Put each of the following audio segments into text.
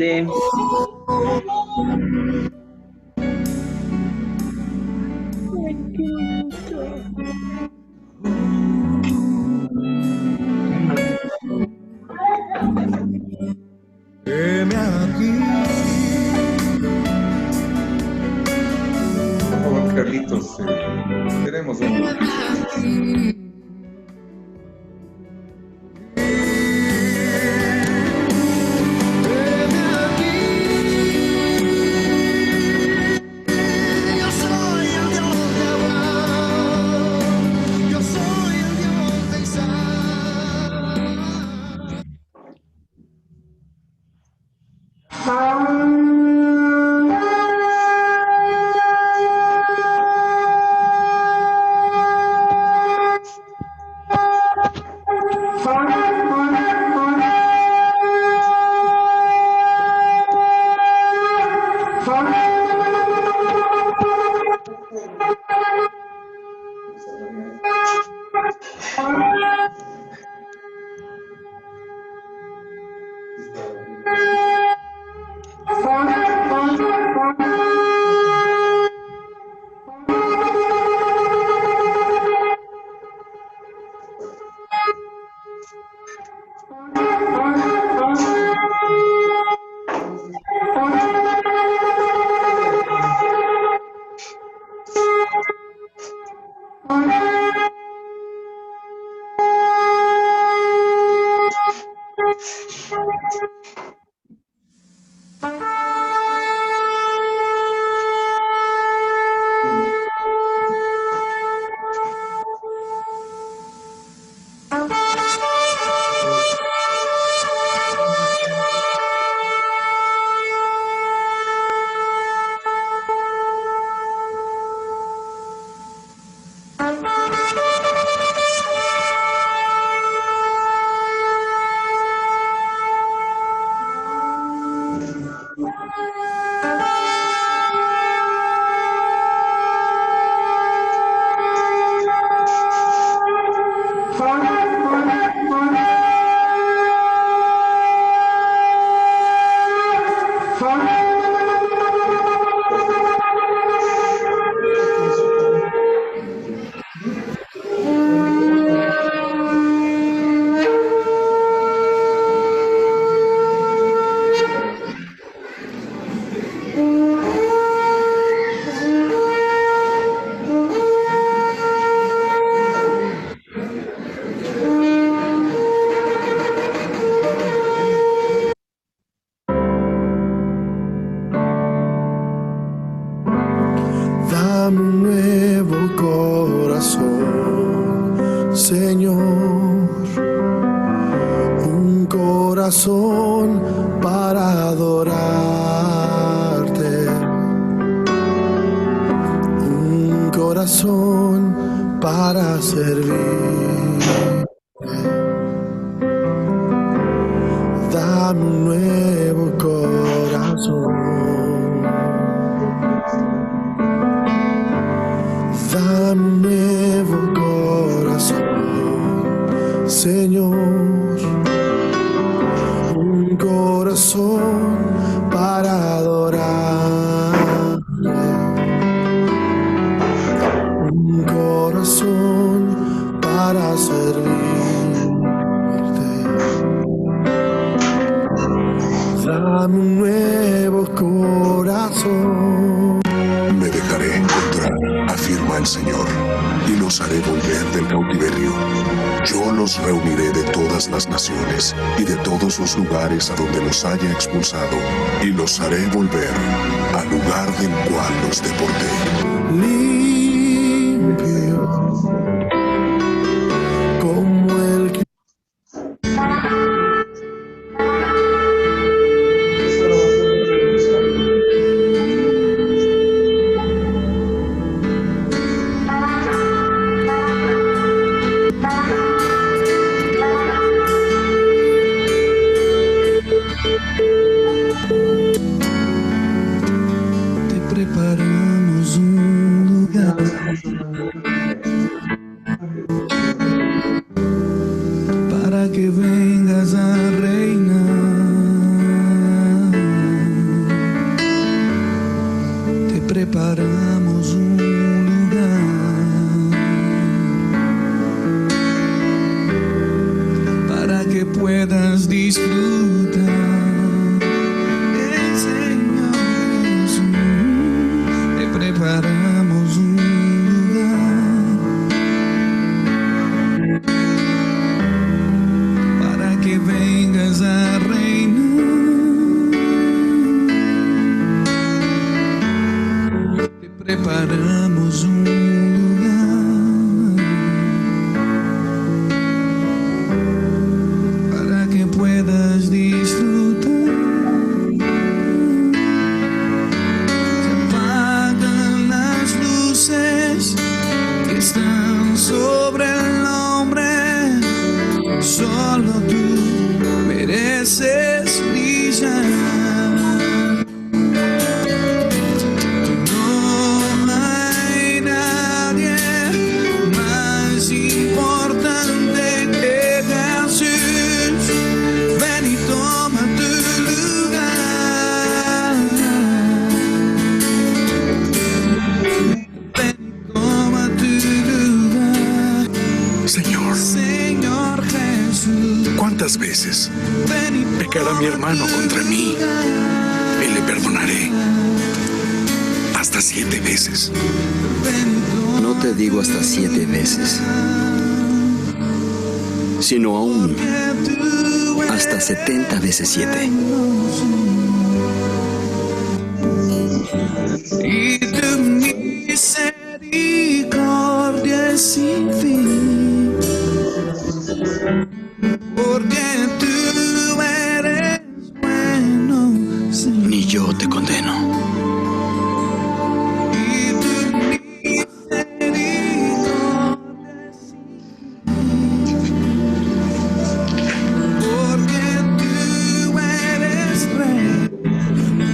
grande. Ay, qué bonito. Heme aquí. Por favor, Carlitos, queremos un... Dame un nuevo corazón, Señor, un corazón para adorarte, un corazón para servir. Dame un nuevo corazón. Dame un nuevo corazón, Señor, un corazón para adorarte, un corazón para servirte. Dame un nuevo corazón. Me dejaré encontrar, afirma el Señor, y los haré volver del cautiverio. Yo los reuniré de todas las naciones y de todos los lugares a donde los haya expulsado, y los haré volver al lugar del cual los deporté. Limpio como el que preparamos un lugar para que vengas a reinar. puedas disfrutar del Señor Jesús. Te preparamos un lugar para que vengas a reinar. Te preparamos un lugar para que puedas disfrutar. Se apagan las luces que están sobre el hombre. Solo tú mereces brillar. No hay nadie más importante que Jesús. Ven y toma tu lugar. Ven y toma tu lugar. Señor, Señor Jesús, ¿cuántas veces ven y pecará mi hermano contra mí y le perdonaré? Hasta 7 veces. No te digo hasta 7 veces, sino aún hasta 70 veces 7. Y tu misericordia es sin fin, porque tú eres bueno, Señor. Ni yo te condeno. Y tu misericordia es sin fin, porque tú eres rey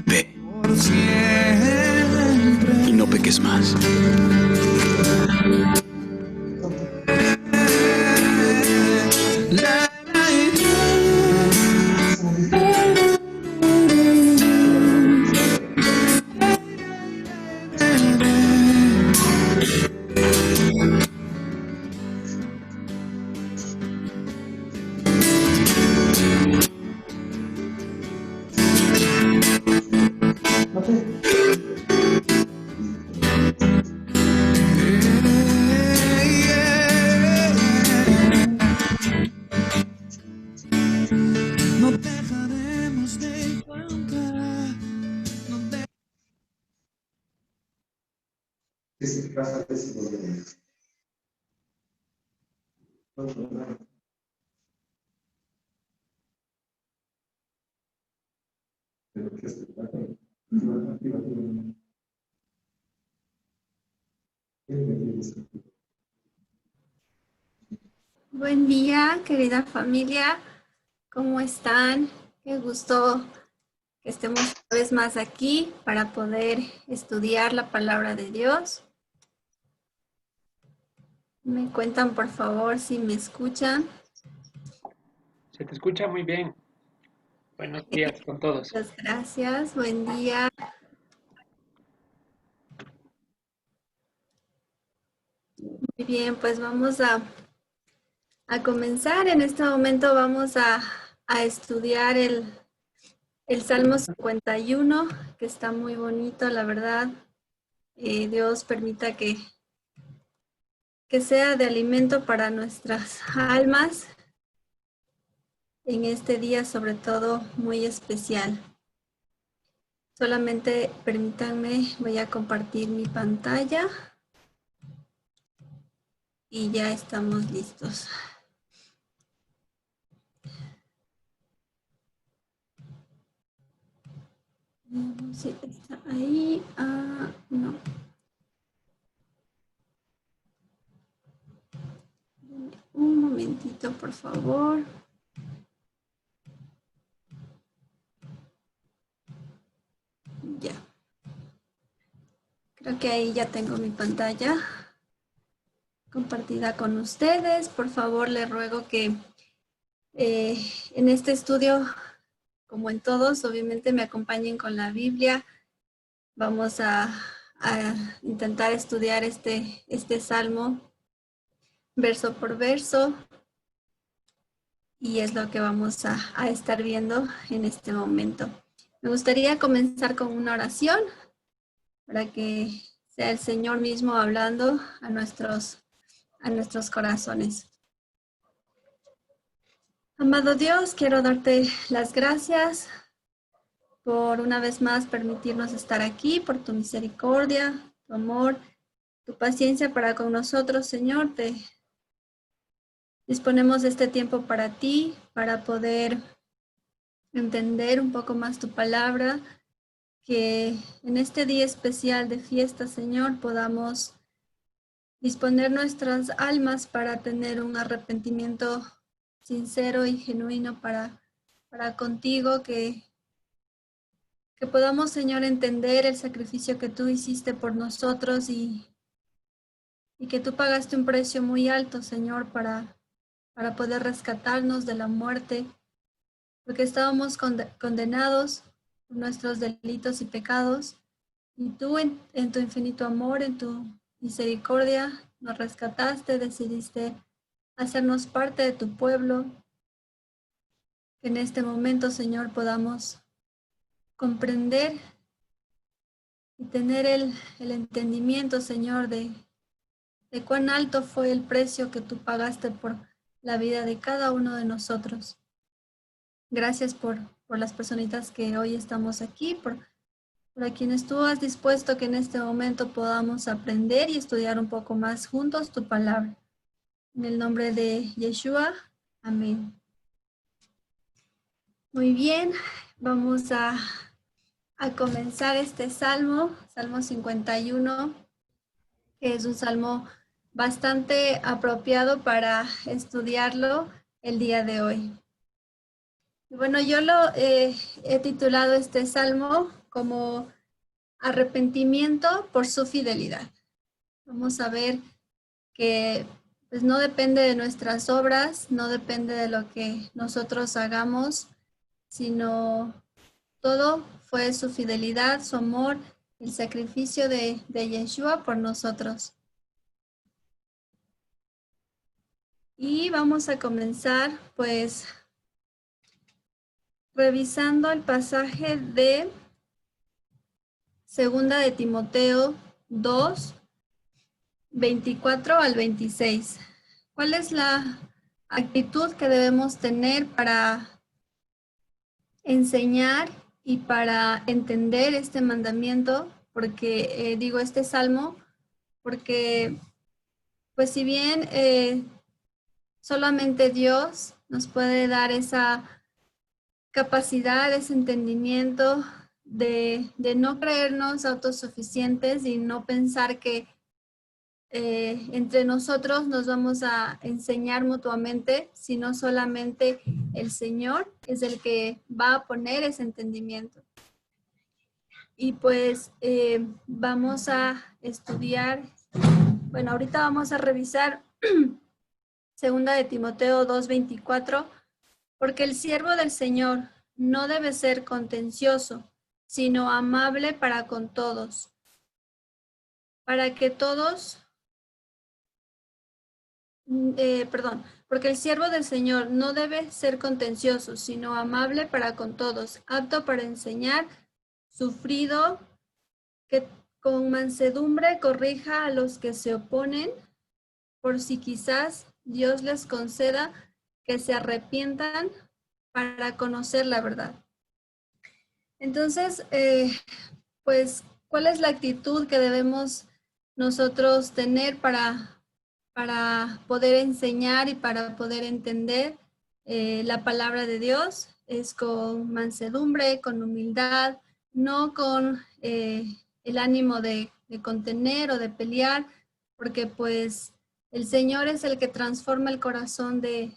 Ve por siempre. y no peques más. La, no dejaremos de cantar, no de- Buen día, querida familia. ¿Cómo están? Qué gusto que estemos una vez más aquí para poder estudiar la palabra de Dios. Me cuentan, por favor, si me escuchan. Se te escucha muy bien. Buenos días con todos. Muchas gracias. Buen día. Muy bien, pues vamos a comenzar. En este momento vamos a estudiar el Salmo 51, que está muy bonito, la verdad. Dios permita que sea de alimento para nuestras almas en este día, sobre todo muy especial. Solamente permítanme, voy a compartir mi pantalla y ya estamos listos. Veamos si está ahí. No. Un momentito, por favor. Ya. Creo que ahí ya tengo mi pantalla compartida con ustedes. Por favor, les ruego que en este estudio, como en todos, obviamente me acompañen con la Biblia. Vamos a intentar estudiar este salmo verso por verso. y es lo que vamos a estar viendo en este momento. Me gustaría comenzar con una oración para que sea el Señor mismo hablando a nuestros corazones. Amado Dios, quiero darte las gracias por una vez más permitirnos estar aquí, por tu misericordia, tu amor, tu paciencia para con nosotros, Señor. Te disponemos de este tiempo para ti, para poder entender un poco más tu palabra, que en este día especial de fiesta, Señor, podamos disponer nuestras almas para tener un arrepentimiento sincero y genuino para contigo, que podamos, Señor, entender el sacrificio que tú hiciste por nosotros y que tú pagaste un precio muy alto, Señor, para poder rescatarnos de la muerte, porque estábamos condenados por nuestros delitos y pecados, y tú en tu infinito amor, en tu misericordia, nos rescataste, decidiste hacernos parte de tu pueblo, que en este momento, Señor, podamos comprender y tener el entendimiento, Señor, de cuán alto fue el precio que tú pagaste por la vida de cada uno de nosotros. Gracias por las personitas que hoy estamos aquí, por a quienes tú has dispuesto que en este momento podamos aprender y estudiar un poco más juntos tu palabra. En el nombre de Yeshua, amén. Muy bien, vamos a comenzar este salmo, Salmo 51, que es un salmo bastante apropiado para estudiarlo el día de hoy. Bueno, yo lo he titulado este salmo como arrepentimiento por su fidelidad. Vamos a ver que pues, no depende de nuestras obras, no depende de lo que nosotros hagamos, sino todo fue su fidelidad, su amor, el sacrificio de Yeshua por nosotros. Y vamos a comenzar pues revisando el pasaje de Segunda de Timoteo 2, 24 al 26. ¿Cuál es la actitud que debemos tener para enseñar y para entender este mandamiento? Porque digo este salmo, porque pues si bien solamente Dios nos puede dar esa capacidad, ese entendimiento de no creernos autosuficientes y no pensar que entre nosotros nos vamos a enseñar mutuamente, sino solamente el Señor es el que va a poner ese entendimiento. Y pues vamos a estudiar, bueno, ahorita vamos a revisar Segunda de Timoteo 2:24, porque el siervo del Señor no debe ser contencioso, sino amable para con todos, para que todos, porque el siervo del Señor no debe ser contencioso, sino amable para con todos, apto para enseñar, sufrido, que con mansedumbre corrija a los que se oponen, por si quizás Dios les conceda que se arrepientan para conocer la verdad. Entonces, pues, ¿cuál es la actitud que debemos nosotros tener para poder enseñar y para poder entender la palabra de Dios? Es con mansedumbre, con humildad, no con el ánimo de contener o de pelear, porque pues el Señor es el que transforma el corazón de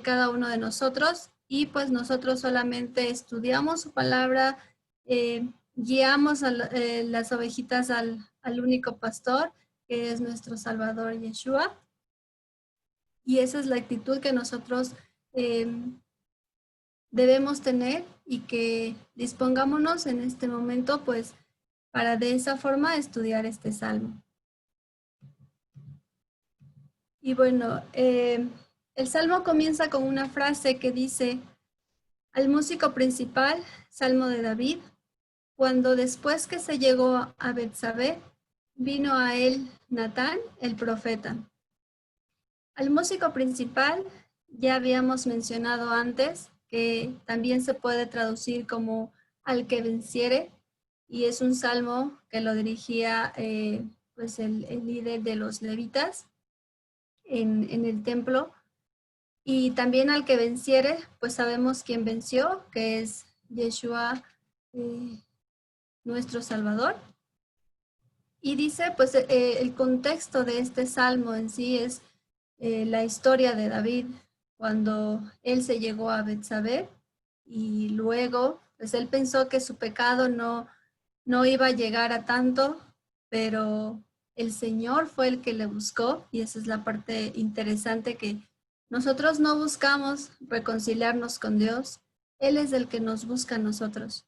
cada uno de nosotros, y pues nosotros solamente estudiamos su palabra, guiamos a las ovejitas al único pastor, que es nuestro Salvador Yeshua. Y esa es la actitud que nosotros debemos tener, y que dispongámonos en este momento pues para de esa forma estudiar este salmo. Y bueno, El salmo comienza con una frase que dice: al músico principal, salmo de David, cuando después que se llegó a Betsabé, vino a él Natán, el profeta. Al músico principal ya habíamos mencionado antes que también se puede traducir como al que venciere, y es un salmo que lo dirigía pues el líder de los levitas en el templo. Y también al que venciere, pues sabemos quién venció, que es Yeshua, nuestro Salvador. Y dice, pues el contexto de este salmo en sí es la historia de David, cuando él se llegó a Betsabé y luego, pues él pensó que su pecado no iba a llegar a tanto, pero el Señor fue el que le buscó, y esa es la parte interesante, que nosotros no buscamos reconciliarnos con Dios, Él es el que nos busca a nosotros.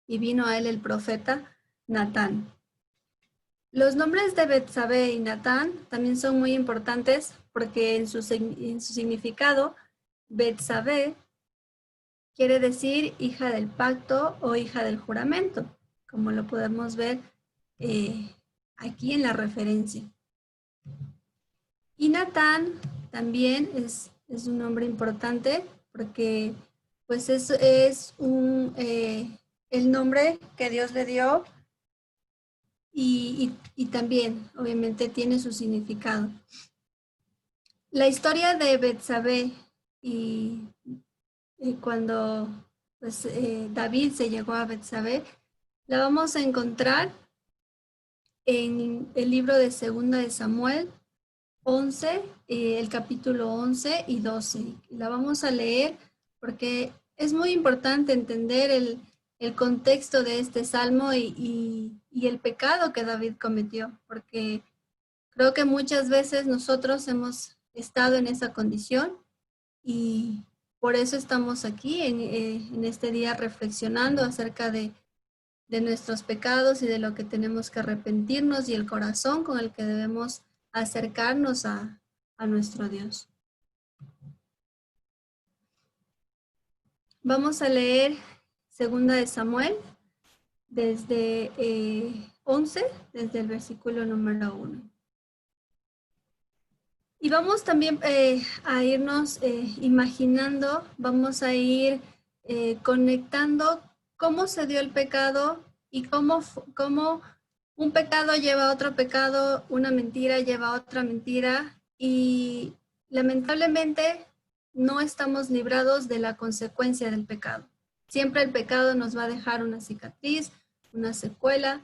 Y vino a él el profeta Natán. Los nombres de Betsabé y Natán también son muy importantes porque en su significado, Betsabé quiere decir hija del pacto o hija del juramento, como lo podemos ver aquí en la referencia. Y Natán también es un nombre importante porque pues es el nombre que Dios le dio y también obviamente tiene su significado. La historia de Betsabé y cuando pues, David se llegó a Betsabé, la vamos a encontrar en el libro de Segunda de Samuel 11, el capítulo 11 y 12. La vamos a leer porque es muy importante entender el contexto de este salmo y el pecado que David cometió, porque creo que muchas veces nosotros hemos estado en esa condición y por eso estamos aquí en este día reflexionando acerca de nuestros pecados y de lo que tenemos que arrepentirnos y el corazón con el que debemos acercarnos a nuestro Dios. Vamos a leer Segunda de Samuel desde 11, desde el versículo número 1. Y vamos también a irnos imaginando, vamos a ir conectando cómo se dio el pecado y cómo un pecado lleva a otro pecado, una mentira lleva a otra mentira, y lamentablemente no estamos librados de la consecuencia del pecado. Siempre el pecado nos va a dejar una cicatriz, una secuela,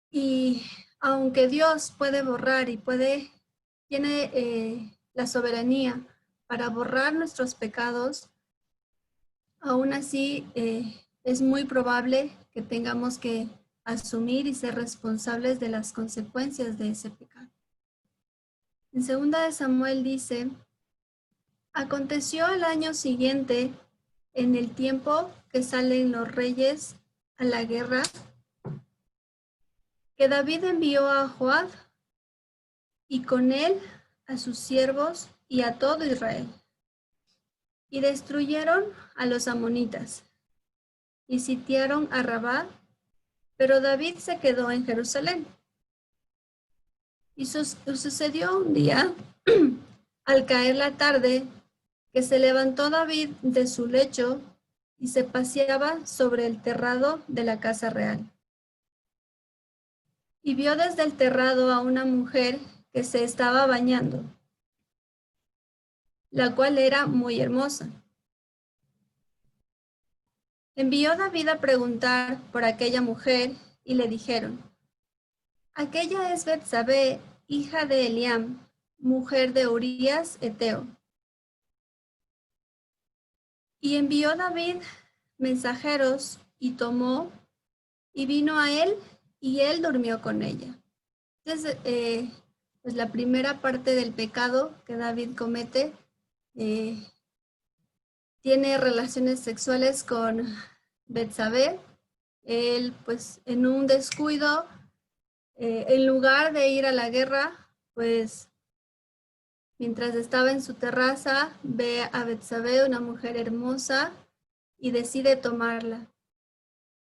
y aunque Dios puede borrar y tiene la soberanía para borrar nuestros pecados, aún así es muy probable que tengamos que asumir y ser responsables de las consecuencias de ese pecado. En 2 de Samuel dice: aconteció al año siguiente, en el tiempo que salen los reyes a la guerra, que David envió a Joab y con él a sus siervos y a todo Israel, y destruyeron a los amonitas y sitiaron a Rabá, pero David se quedó en Jerusalén. Y sucedió un día, al caer la tarde, que se levantó David de su lecho y se paseaba sobre el terrado de la casa real. Y vio desde el terrado a una mujer que se estaba bañando, la cual era muy hermosa. Envió David a preguntar por aquella mujer y le dijeron: aquella es Betsabé, hija de Eliam, mujer de Urías Eteo. Y envió David mensajeros y tomó y vino a él y él durmió con ella. Entonces, pues la primera parte del pecado que David comete, tiene relaciones sexuales con Betsabé. Él, pues, en un descuido, en lugar de ir a la guerra, pues Mientras estaba en su terraza, ve a Betsabé, una mujer hermosa, y decide tomarla.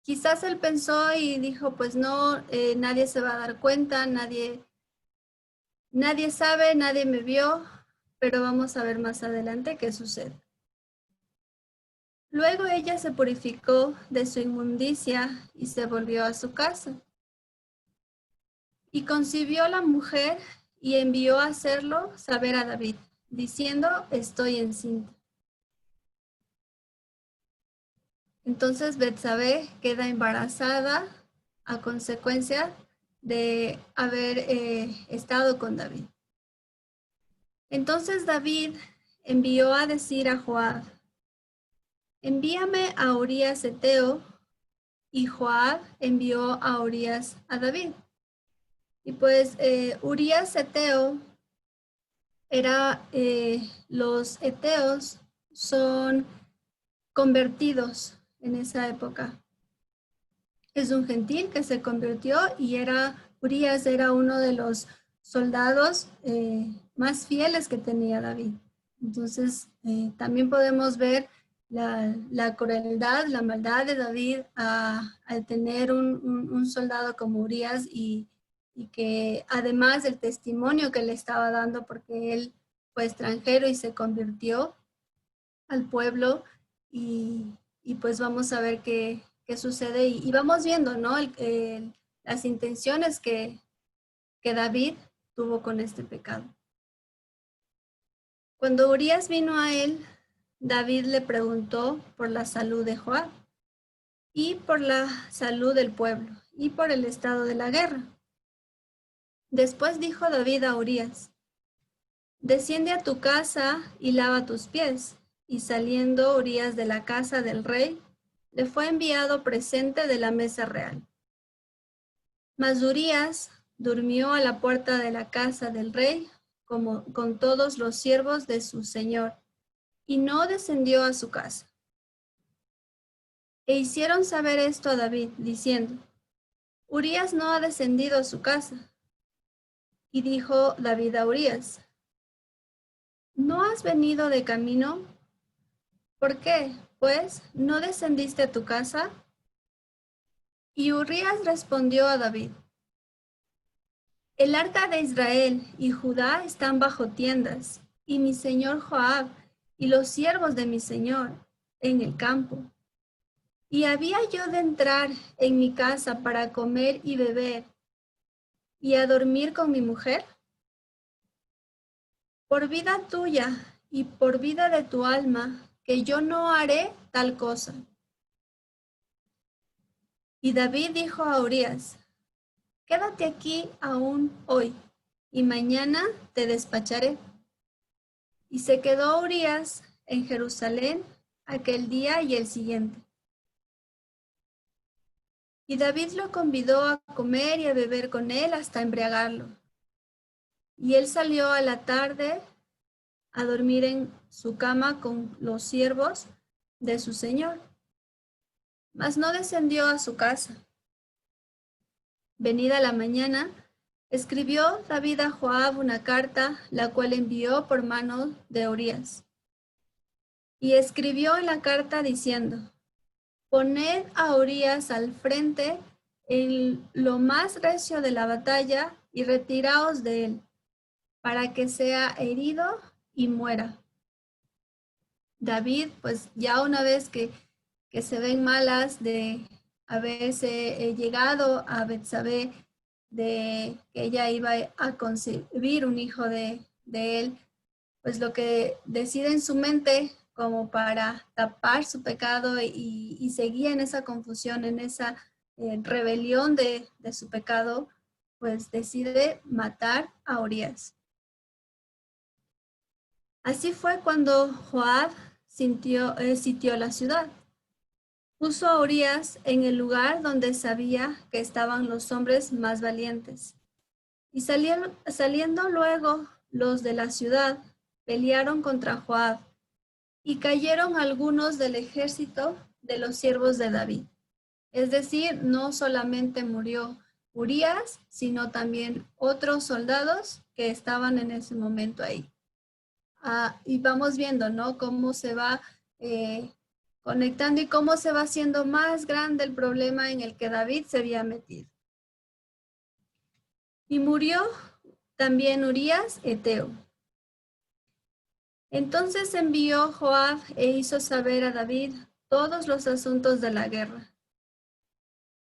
Quizás él pensó y dijo, pues no, nadie se va a dar cuenta, nadie sabe, nadie me vio, pero vamos a ver más adelante qué sucede. Luego ella se purificó de su inmundicia y se volvió a su casa. Y concibió la mujer y envió a hacerlo saber a David, diciendo, estoy encinta. Entonces Betsabé queda embarazada a consecuencia de haber estado con David. Entonces David envió a decir a Joab, envíame a Urías Heteo, y Joab envió a Urías a David. Y pues Urías Heteo los heteos son convertidos en esa época. Es un gentil que se convirtió y Urías era uno de los soldados más fieles que tenía David. Entonces también podemos ver la crueldad, la maldad de David al tener un soldado como Urías y que además del testimonio que le estaba dando porque él fue extranjero y se convirtió al pueblo y pues vamos a ver qué sucede y vamos viendo, ¿no? Las intenciones que David tuvo con este pecado. Cuando Urías vino a él, David le preguntó por la salud de Joab y por la salud del pueblo y por el estado de la guerra. Después dijo David a Urías, desciende a tu casa y lava tus pies. Y saliendo Urías de la casa del rey, le fue enviado presente de la mesa real. Mas Urías durmió a la puerta de la casa del rey, como con todos los siervos de su señor, y no descendió a su casa. E hicieron saber esto a David, diciendo, Urías no ha descendido a su casa. Y dijo David a Urías, ¿no has venido de camino? ¿Por qué, pues, no descendiste a tu casa? Y Urías respondió a David, el arca de Israel y Judá están bajo tiendas, y mi señor Joab y los siervos de mi señor en el campo. ¿Y había yo de entrar en mi casa para comer y beber y a dormir con mi mujer? Por vida tuya y por vida de tu alma, que yo no haré tal cosa. Y David dijo a Urías, quédate aquí aún hoy, y mañana te despacharé. Y se quedó Urías en Jerusalén aquel día y el siguiente. Y David lo convidó a comer y a beber con él hasta embriagarlo. Y él salió a la tarde a dormir en su cama con los siervos de su señor, mas no descendió a su casa. Venida la mañana, escribió David a Joab una carta, la cual envió por mano de Urías. Y escribió en la carta diciendo, poned a Urías al frente en lo más recio de la batalla y retiraos de él, para que sea herido y muera. David, pues ya una vez que se ven malas de haberse llegado a Betsabé, de que ella iba a concebir un hijo de él, pues lo que decide en su mente como para tapar su pecado y seguía en esa confusión, en esa rebelión de su pecado, pues decide matar a Urías. Así fue cuando Joab sitió la ciudad. Puso a Urías en el lugar donde sabía que estaban los hombres más valientes. Y saliendo luego los de la ciudad, pelearon contra Joab, y cayeron algunos del ejército de los siervos de David. Es decir, no solamente murió Urías, sino también otros soldados que estaban en ese momento ahí. y vamos viendo, ¿no? Cómo se va conectando y cómo se va haciendo más grande el problema en el que David se había metido. Y murió también Urías, Eteo. Entonces envió Joab e hizo saber a David todos los asuntos de la guerra.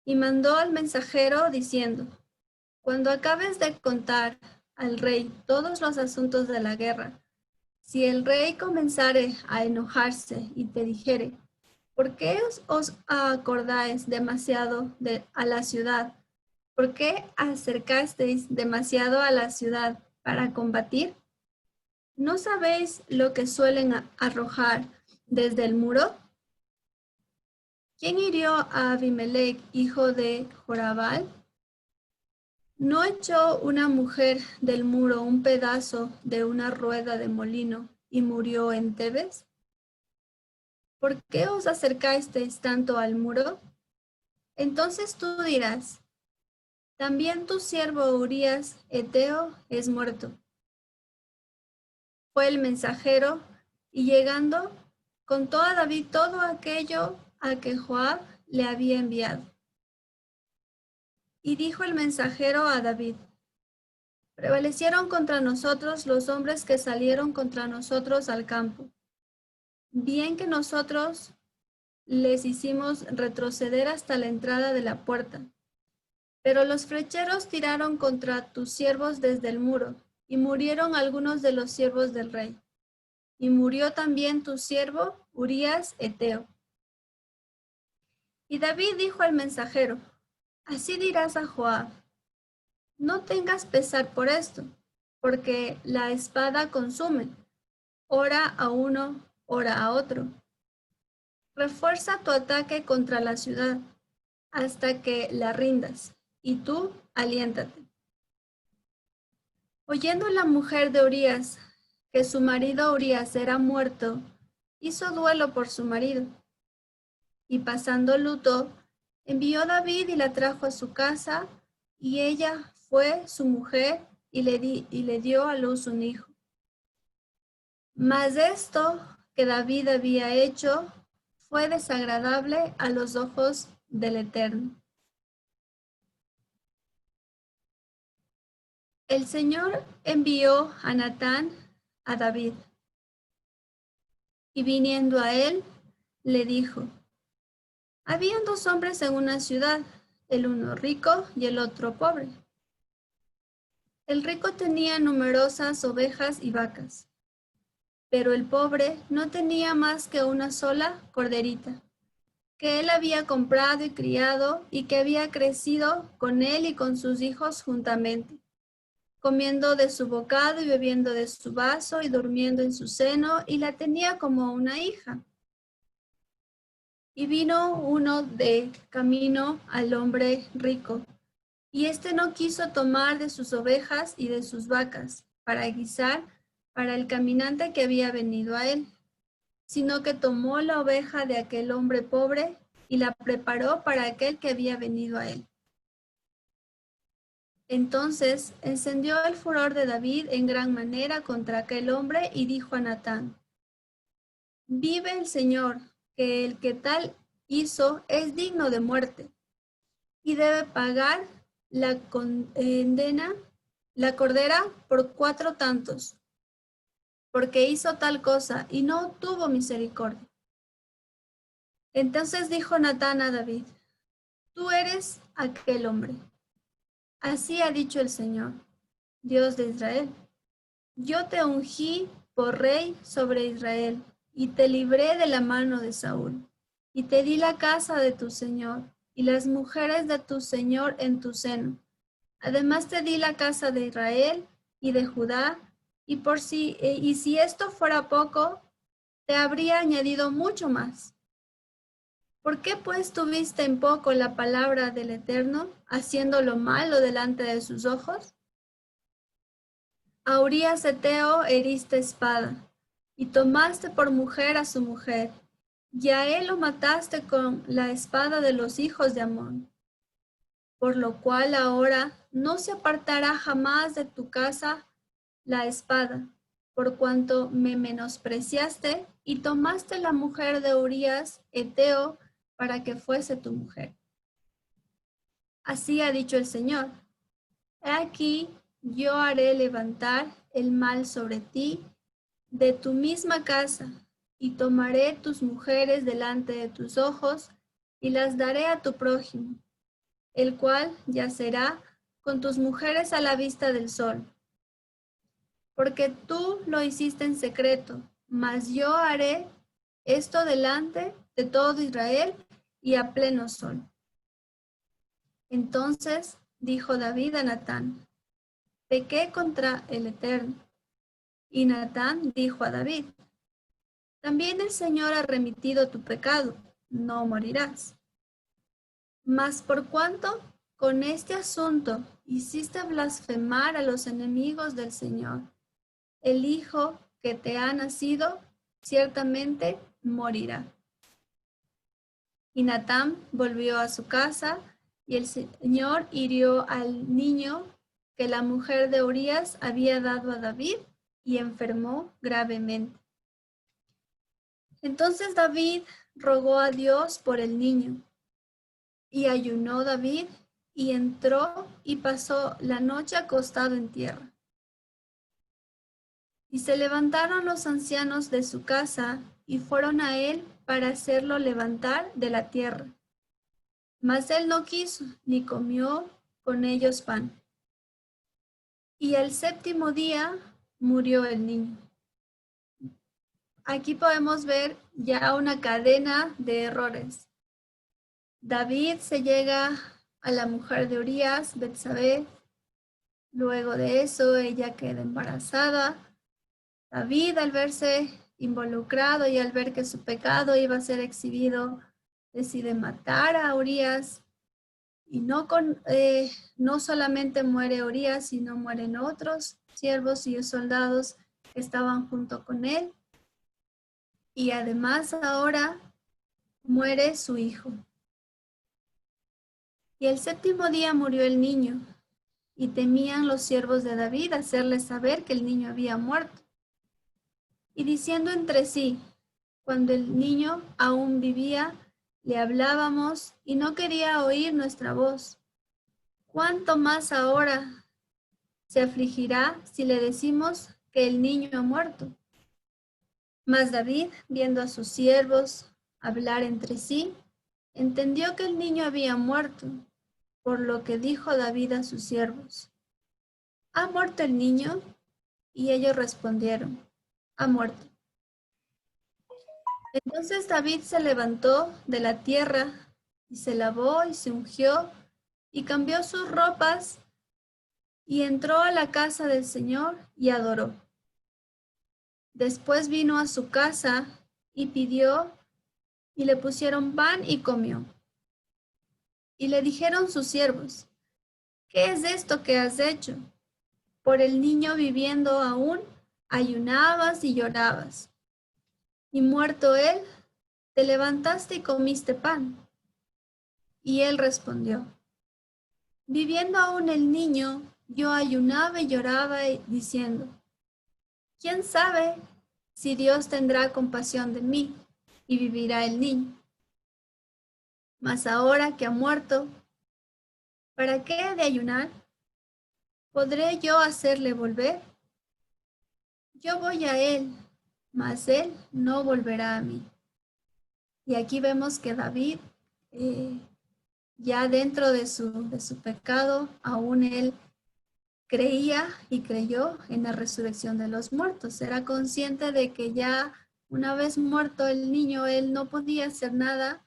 Y mandó al mensajero diciendo, cuando acabes de contar al rey todos los asuntos de la guerra, si el rey comenzare a enojarse y te dijere, ¿por qué os acordáis demasiado a la ciudad? ¿Por qué acercasteis demasiado a la ciudad para combatir? ¿No sabéis lo que suelen arrojar desde el muro? ¿Quién hirió a Abimelech, hijo de Jorabal? ¿No echó una mujer del muro un pedazo de una rueda de molino y murió en Tebes? ¿Por qué os acercasteis tanto al muro? Entonces tú dirás, también tu siervo Urías, Eteo, es muerto. Fue el mensajero, y llegando, contó a David todo aquello a que Joab le había enviado. Y dijo el mensajero a David, prevalecieron contra nosotros los hombres que salieron contra nosotros al campo. Bien que nosotros les hicimos retroceder hasta la entrada de la puerta. Pero los flecheros tiraron contra tus siervos desde el muro, y murieron algunos de los siervos del rey. Y murió también tu siervo Urías, Eteo. Y David dijo al mensajero, así dirás a Joab, no tengas pesar por esto, porque la espada consume, ora a uno, ora a otro. Refuerza tu ataque contra la ciudad, hasta que la rindas, y tú aliéntate. Oyendo la mujer de Urías que su marido Urías era muerto, hizo duelo por su marido. Y pasando luto, envió David y la trajo a su casa, y ella fue su mujer y le dio a luz un hijo. Mas esto que David había hecho fue desagradable a los ojos del Eterno. El Señor envió a Natán a David, y viniendo a él, le dijo, habían dos hombres en una ciudad, el uno rico y el otro pobre. El rico tenía numerosas ovejas y vacas, pero el pobre no tenía más que una sola corderita, que él había comprado y criado y que había crecido con él y con sus hijos juntamente, comiendo de su bocado y bebiendo de su vaso y durmiendo en su seno, y la tenía como una hija. Y vino uno de camino al hombre rico, y éste no quiso tomar de sus ovejas y de sus vacas para guisar para el caminante que había venido a él, sino que tomó la oveja de aquel hombre pobre y la preparó para aquel que había venido a él. Entonces encendió el furor de David en gran manera contra aquel hombre y dijo a Natán, vive el Señor, que el que tal hizo es digno de muerte y debe pagar la condena, la cordera por 4 tantos, porque hizo tal cosa y no tuvo misericordia. Entonces dijo Natán a David, tú eres aquel hombre. Así ha dicho el Señor, Dios de Israel. Yo te ungí por rey sobre Israel y te libré de la mano de Saúl y te di la casa de tu Señor y las mujeres de tu Señor en tu seno. Además te di la casa de Israel y de Judá y si esto fuera poco, te habría añadido mucho más. ¿Por qué pues tuviste en poco la palabra del Eterno, haciendo lo malo delante de sus ojos? A Urías Eteo heriste espada, y tomaste por mujer a su mujer, y a él lo mataste con la espada de los hijos de Amón. Por lo cual ahora no se apartará jamás de tu casa la espada, por cuanto me menospreciaste y tomaste la mujer de Urías, Heteo, para que fuese tu mujer. Así ha dicho el Señor: he aquí, yo haré levantar el mal sobre ti de tu misma casa, y tomaré tus mujeres delante de tus ojos, y las daré a tu prójimo, el cual yacerá con tus mujeres a la vista del sol. Porque tú lo hiciste en secreto, mas yo haré esto delante de todo Israel y a pleno sol. Entonces dijo David a Natán: pequé contra el Eterno. Y Natán dijo a David: también el Señor ha remitido tu pecado, no morirás. Mas por cuanto con este asunto hiciste blasfemar a los enemigos del Señor, el hijo que te ha nacido ciertamente morirá. Y Natán volvió a su casa, y el Señor hirió al niño que la mujer de Urías había dado a David, y enfermó gravemente. Entonces David rogó a Dios por el niño, y ayunó David, y entró y pasó la noche acostado en tierra. Y se levantaron los ancianos de su casa, y fueron a él para hacerlo levantar de la tierra. Mas él no quiso, ni comió con ellos pan. Y al séptimo día murió el niño. Aquí podemos ver ya una cadena de errores. David se llega a la mujer de Urías, Betsabé. Luego de eso, ella queda embarazada. David, al verse involucrado y al ver que su pecado iba a ser exhibido, decide matar a Urías. Y no solamente muere Urías, sino mueren otros siervos y soldados que estaban junto con él. Y además ahora muere su hijo. Y el séptimo día murió el niño, y temían los siervos de David hacerle saber que el niño había muerto. Y diciendo entre sí, cuando el niño aún vivía, le hablábamos y no quería oír nuestra voz. ¿Cuánto más ahora se afligirá si le decimos que el niño ha muerto? Mas David, viendo a sus siervos hablar entre sí, entendió que el niño había muerto, por lo que dijo David a sus siervos: ¿ha muerto el niño? Y ellos respondieron: ha muerto. Entonces David se levantó de la tierra, y se lavó y se ungió, y cambió sus ropas, y entró a la casa del Señor y adoró. Después vino a su casa y pidió, y le pusieron pan y comió. Y le dijeron sus siervos: ¿qué es esto que has hecho? Por el niño viviendo aún, ayunabas y llorabas. Y muerto él, te levantaste y comiste pan. Y él respondió: viviendo aún el niño, yo ayunaba y lloraba diciendo: ¿quién sabe si Dios tendrá compasión de mí y vivirá el niño? Mas ahora que ha muerto, ¿para qué he de ayunar? ¿Podré yo hacerle volver? Yo voy a él, mas él no volverá a mí. Y aquí vemos que David, ya dentro de su pecado, aún él creía y creyó en la resurrección de los muertos. Era consciente de que ya una vez muerto el niño, él no podía hacer nada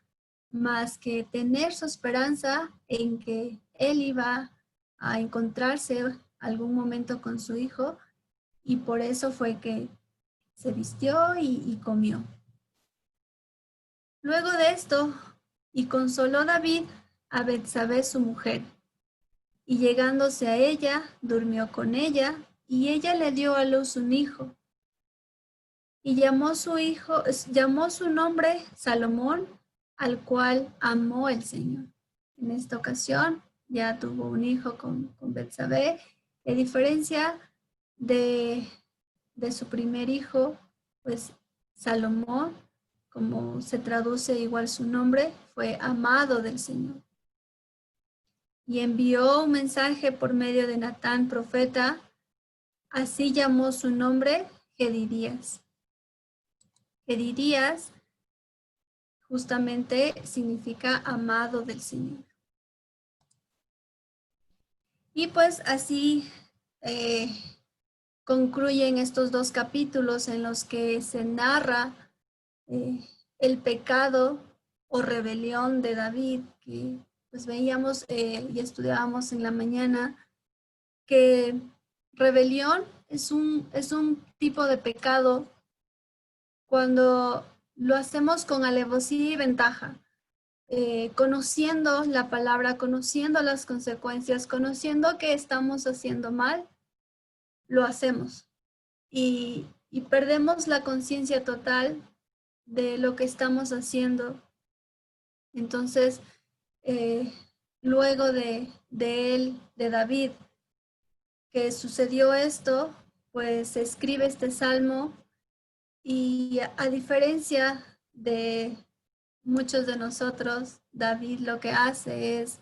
más que tener su esperanza en que él iba a encontrarse algún momento con su hijo, y por eso fue que se vistió y comió. Luego de esto, y consoló David a Betsabé su mujer, y llegándose a ella, durmió con ella, y ella le dio a luz un hijo. Y llamó su nombre Salomón, al cual amó el Señor. En esta ocasión ya tuvo un hijo con Betsabé. A diferencia de de su primer hijo, pues Salomón, como se traduce igual su nombre, fue amado del Señor. Y envió un mensaje por medio de Natán, profeta, así llamó su nombre, Jedidías. Jedidías justamente significa amado del Señor. Y pues así concluyen estos dos capítulos en los que se narra el pecado o rebelión de David, que pues veíamos y estudiábamos en la mañana, que rebelión es un tipo de pecado cuando lo hacemos con alevosía y ventaja, conociendo la palabra, conociendo las consecuencias, conociendo que estamos haciendo mal, lo hacemos. Y perdemos la conciencia total de lo que estamos haciendo. Entonces, luego de David, que sucedió esto, pues se escribe este salmo y a diferencia de muchos de nosotros, David lo que hace es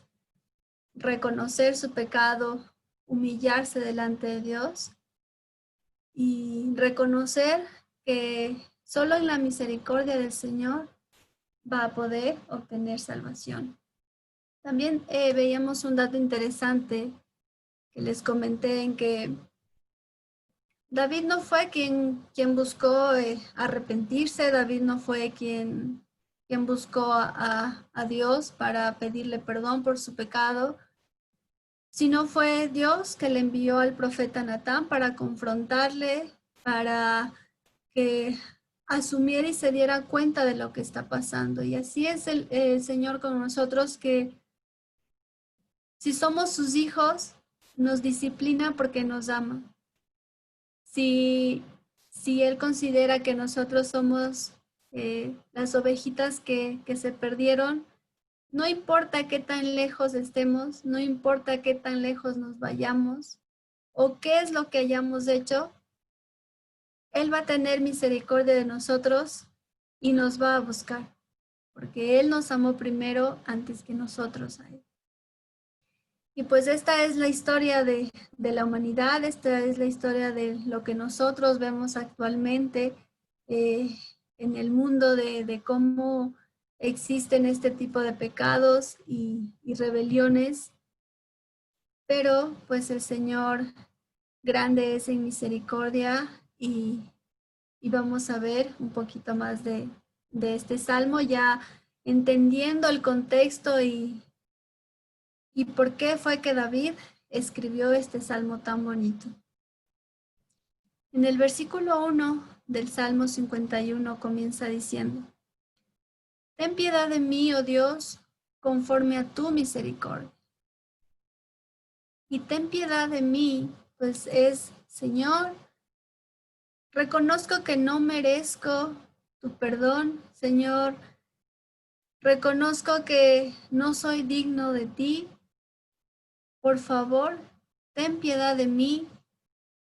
reconocer su pecado, humillarse delante de Dios y reconocer que solo en la misericordia del Señor va a poder obtener salvación. También veíamos un dato interesante que les comenté en que David no fue quien buscó arrepentirse, David no fue quien buscó a Dios para pedirle perdón por su pecado, sino fue Dios que le envió al profeta Natán para confrontarle, para que asumiera y se diera cuenta de lo que está pasando. Y así es el Señor con nosotros, que si somos sus hijos, nos disciplina porque nos ama. Si Él considera que nosotros somos las ovejitas que se perdieron, no importa qué tan lejos estemos, no importa qué tan lejos nos vayamos o qué es lo que hayamos hecho, Él va a tener misericordia de nosotros y nos va a buscar, porque Él nos amó primero antes que nosotros a Él. Y pues esta es la historia de la humanidad, esta es la historia de lo que nosotros vemos actualmente en el mundo, de cómo existen este tipo de pecados y rebeliones, pero pues el Señor grande es en misericordia y vamos a ver un poquito más de este salmo, ya entendiendo el contexto y por qué fue que David escribió este salmo tan bonito. En el versículo 1 del Salmo 51 comienza diciendo: Ten piedad de mí, oh Dios, conforme a tu misericordia. Y ten piedad de mí, pues es, Señor, reconozco que no merezco tu perdón, Señor. Reconozco que no soy digno de ti. Por favor, ten piedad de mí,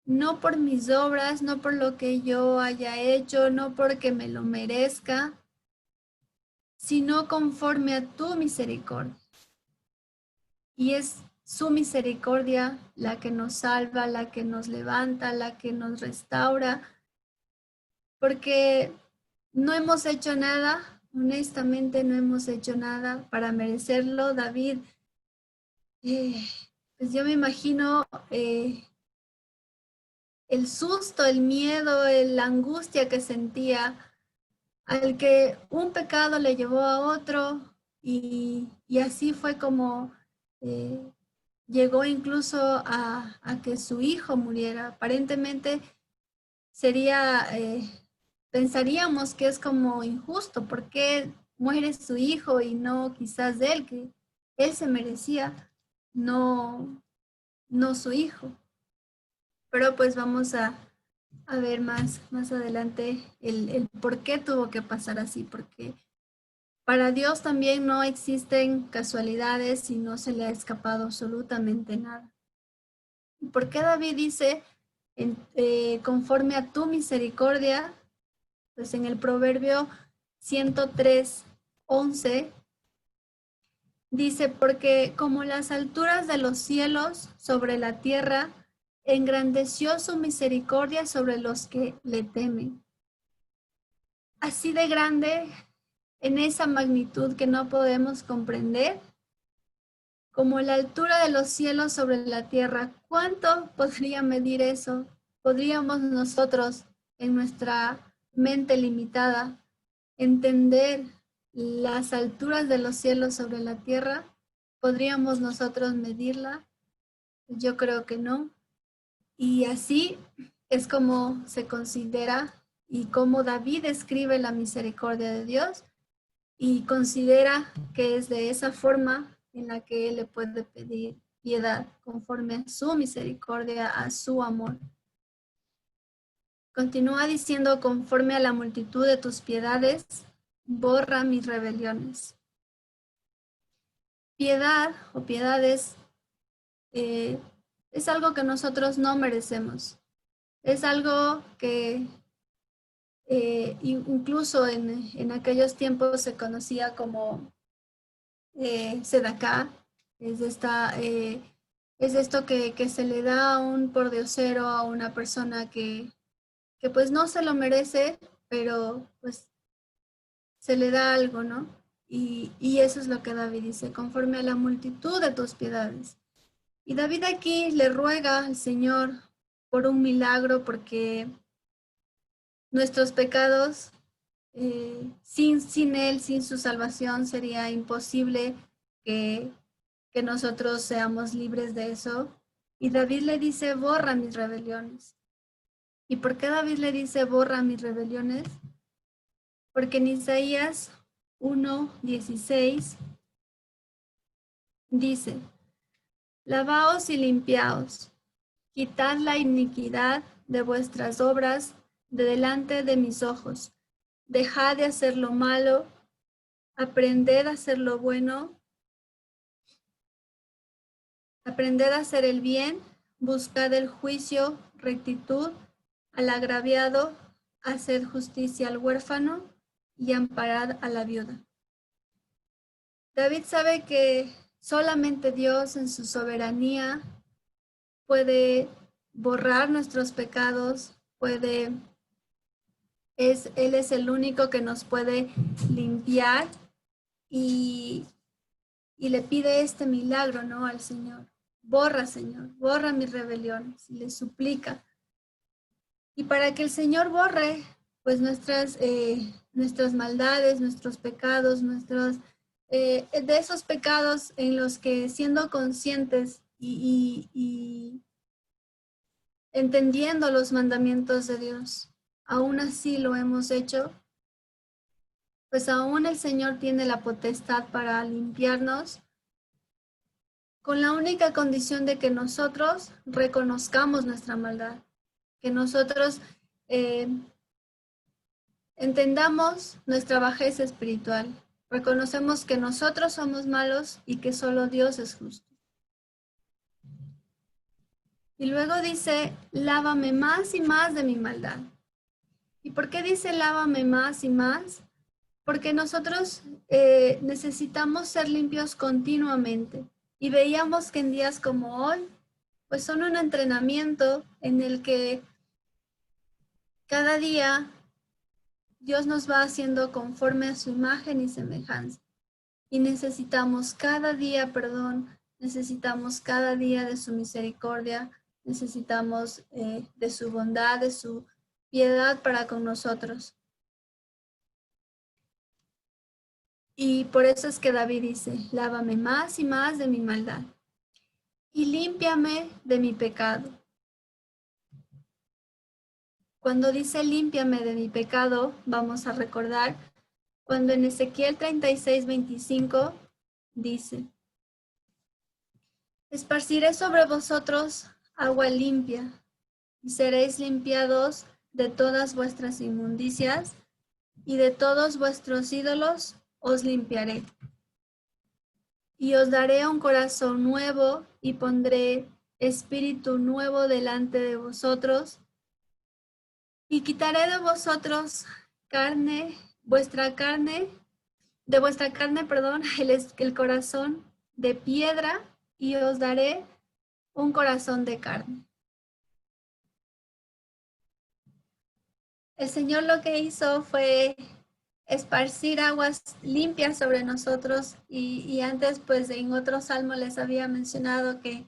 no por mis obras, no por lo que yo haya hecho, no porque me lo merezca, sino conforme a tu misericordia. Y es su misericordia la que nos salva, la que nos levanta, la que nos restaura, porque no hemos hecho nada, honestamente no hemos hecho nada para merecerlo. David, pues yo me imagino el susto, el miedo, la angustia que sentía al que un pecado le llevó a otro y así fue como llegó incluso a que su hijo muriera. Aparentemente sería, pensaríamos que es como injusto, ¿por qué muere su hijo y no quizás él, que él se merecía, no su hijo? Pero pues vamos a ver más adelante el por qué tuvo que pasar así, porque para Dios también no existen casualidades y no se le ha escapado absolutamente nada. ¿Por qué David dice conforme a tu misericordia, pues en el Proverbio 103:11, dice, porque como las alturas de los cielos sobre la tierra, engrandeció su misericordia sobre los que le temen. Así de grande, en esa magnitud que no podemos comprender, como la altura de los cielos sobre la tierra. ¿Cuánto podría medir eso? ¿Podríamos nosotros, en nuestra mente limitada, entender las alturas de los cielos sobre la tierra? ¿Podríamos nosotros medirla? Yo creo que no. Y así es como se considera y como David escribe la misericordia de Dios y considera que es de esa forma en la que él le puede pedir piedad conforme a su misericordia, a su amor. Continúa diciendo, conforme a la multitud de tus piedades, borra mis rebeliones. Piedad o piedades es algo que nosotros no merecemos. Es algo que incluso en aquellos tiempos se conocía como Sedaká. Es esto que se le da a un pordiosero, a una persona que pues no se lo merece, pero pues se le da algo, ¿no? Y eso es lo que David dice, conforme a la multitud de tus piedades. Y David aquí le ruega al Señor por un milagro, porque nuestros pecados, sin Él, sin su salvación, sería imposible que nosotros seamos libres de eso. Y David le dice, borra mis rebeliones. ¿Y por qué David le dice, borra mis rebeliones? Porque en Isaías 1:16 dice, lavaos y limpiaos, quitad la iniquidad de vuestras obras de delante de mis ojos, dejad de hacer lo malo, aprended a hacer lo bueno, aprended a hacer el bien, buscad el juicio, rectitud, al agraviado, haced justicia al huérfano y amparad a la viuda. David sabe que solamente Dios en su soberanía puede borrar nuestros pecados, Él es el único que nos puede limpiar y le pide este milagro, ¿no? Al Señor. Borra, Señor, borra mis rebeliones, y le suplica. Y para que el Señor borre, pues nuestras maldades, nuestros pecados, de esos pecados en los que siendo conscientes y entendiendo los mandamientos de Dios, aún así lo hemos hecho, pues aún el Señor tiene la potestad para limpiarnos, con la única condición de que nosotros reconozcamos nuestra maldad, que nosotros entendamos nuestra bajeza espiritual, reconocemos que nosotros somos malos y que solo Dios es justo. Y luego dice, lávame más y más de mi maldad. ¿Y por qué dice lávame más y más? Porque nosotros necesitamos ser limpios continuamente. Y veíamos que en días como hoy, pues son un entrenamiento en el que cada día Dios nos va haciendo conforme a su imagen y semejanza. Y necesitamos cada día perdón, necesitamos cada día de su misericordia, necesitamos de su bondad, de su piedad para con nosotros. Y por eso es que David dice, lávame más y más de mi maldad y límpiame de mi pecado. Cuando dice límpiame de mi pecado, vamos a recordar cuando en Ezequiel 36:25 dice, esparciré sobre vosotros agua limpia y seréis limpiados de todas vuestras inmundicias y de todos vuestros ídolos os limpiaré. Y os daré un corazón nuevo y pondré espíritu nuevo delante de vosotros, y quitaré de vosotros carne, de vuestra carne, perdón, el corazón de piedra, y os daré un corazón de carne. El Señor lo que hizo fue esparcir aguas limpias sobre nosotros, y antes pues en otro salmo les había mencionado que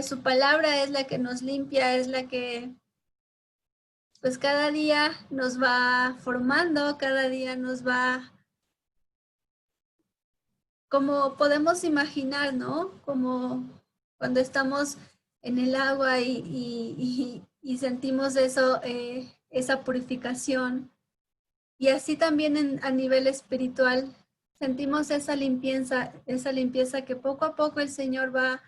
su palabra es la que nos limpia, es la que pues cada día nos va formando, cada día nos va, como podemos imaginar, ¿no? Como cuando estamos en el agua y sentimos eso, esa purificación. Y así también a nivel espiritual sentimos esa limpieza que poco a poco el Señor va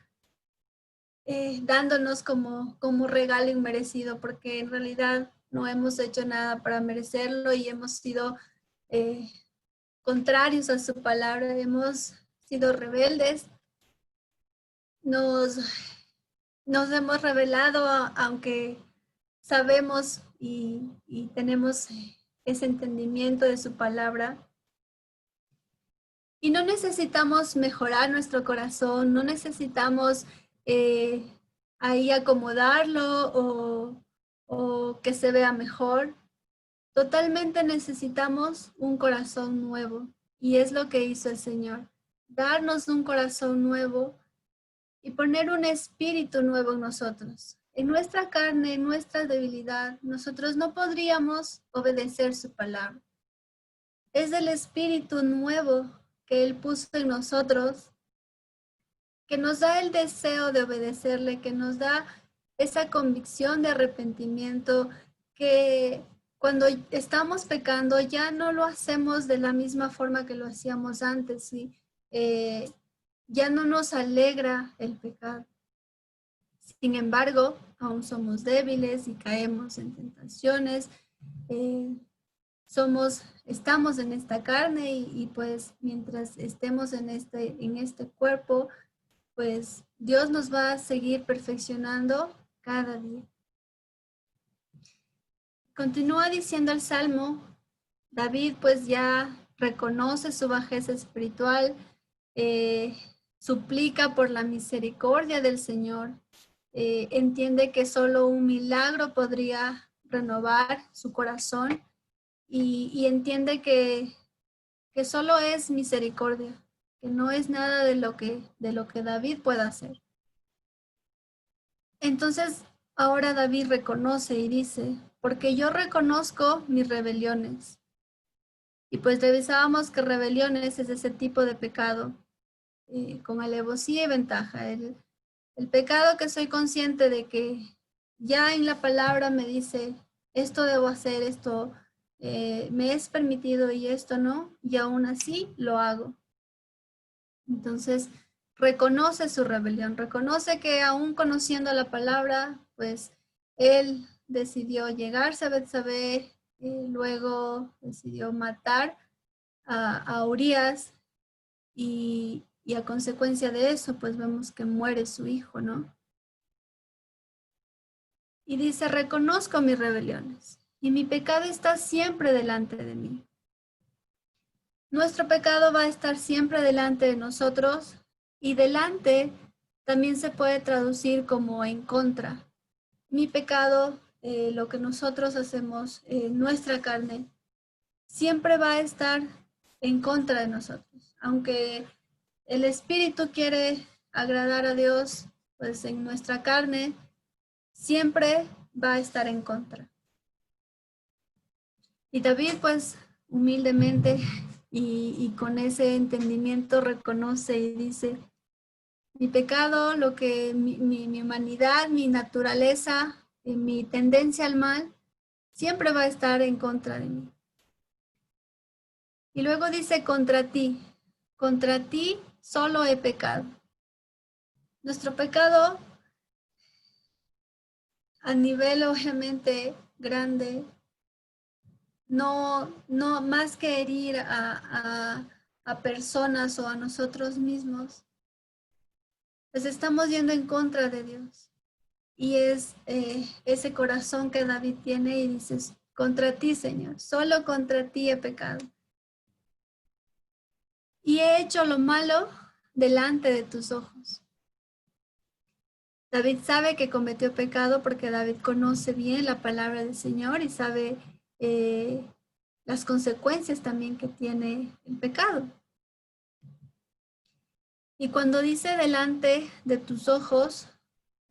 dándonos como regalo inmerecido, porque en realidad no hemos hecho nada para merecerlo y hemos sido contrarios a su palabra, hemos sido rebeldes, nos hemos rebelado, aunque sabemos y tenemos ese entendimiento de su palabra. Y no necesitamos mejorar nuestro corazón, no necesitamos ahí acomodarlo o que se vea mejor. Totalmente necesitamos un corazón nuevo, y es lo que hizo el Señor, darnos un corazón nuevo y poner un espíritu nuevo en nosotros. En nuestra carne, en nuestra debilidad, nosotros no podríamos obedecer su palabra. Es el espíritu nuevo que Él puso en nosotros, que nos da el deseo de obedecerle, que nos da esa convicción de arrepentimiento, que cuando estamos pecando ya no lo hacemos de la misma forma que lo hacíamos antes, ¿sí? Ya no nos alegra el pecado. Sin embargo, aún somos débiles y caemos en tentaciones. Estamos en esta carne y pues mientras estemos en este cuerpo, pues Dios nos va a seguir perfeccionando cada día. Continúa diciendo el Salmo, David pues ya reconoce su bajeza espiritual, suplica por la misericordia del Señor, entiende que solo un milagro podría renovar su corazón y entiende que solo es misericordia, que no es nada de lo que David pueda hacer. Entonces, ahora David reconoce y dice, porque yo reconozco mis rebeliones. Y pues revisábamos que rebeliones es ese tipo de pecado con alevosía y ventaja. El pecado que soy consciente de que ya en la palabra me dice, esto debo hacer, esto me es permitido y esto no, y aún así lo hago. Entonces, reconoce su rebelión, reconoce que aún conociendo la palabra, pues él decidió llegarse a Betsabé, luego decidió matar a Urías y a consecuencia de eso, pues vemos que muere su hijo, ¿no? Y dice, reconozco mis rebeliones y mi pecado está siempre delante de mí. Nuestro pecado va a estar siempre delante de nosotros, y delante también se puede traducir como en contra. Mi pecado, lo que nosotros hacemos en nuestra carne, siempre va a estar en contra de nosotros. Aunque el Espíritu quiere agradar a Dios, pues en nuestra carne siempre va a estar en contra. Y David, pues humildemente y con ese entendimiento reconoce y dice, mi pecado, lo que mi humanidad, mi naturaleza, mi tendencia al mal, siempre va a estar en contra de mí. Y luego dice, contra ti solo he pecado. Nuestro pecado a nivel obviamente grande, no más que herir a personas o a nosotros mismos, pues estamos yendo en contra de Dios. Y es ese corazón que David tiene y dices, contra ti, Señor, solo contra ti he pecado. Y he hecho lo malo delante de tus ojos. David sabe que cometió pecado porque David conoce bien la palabra del Señor y sabe las consecuencias también que tiene el pecado. Y cuando dice delante de tus ojos,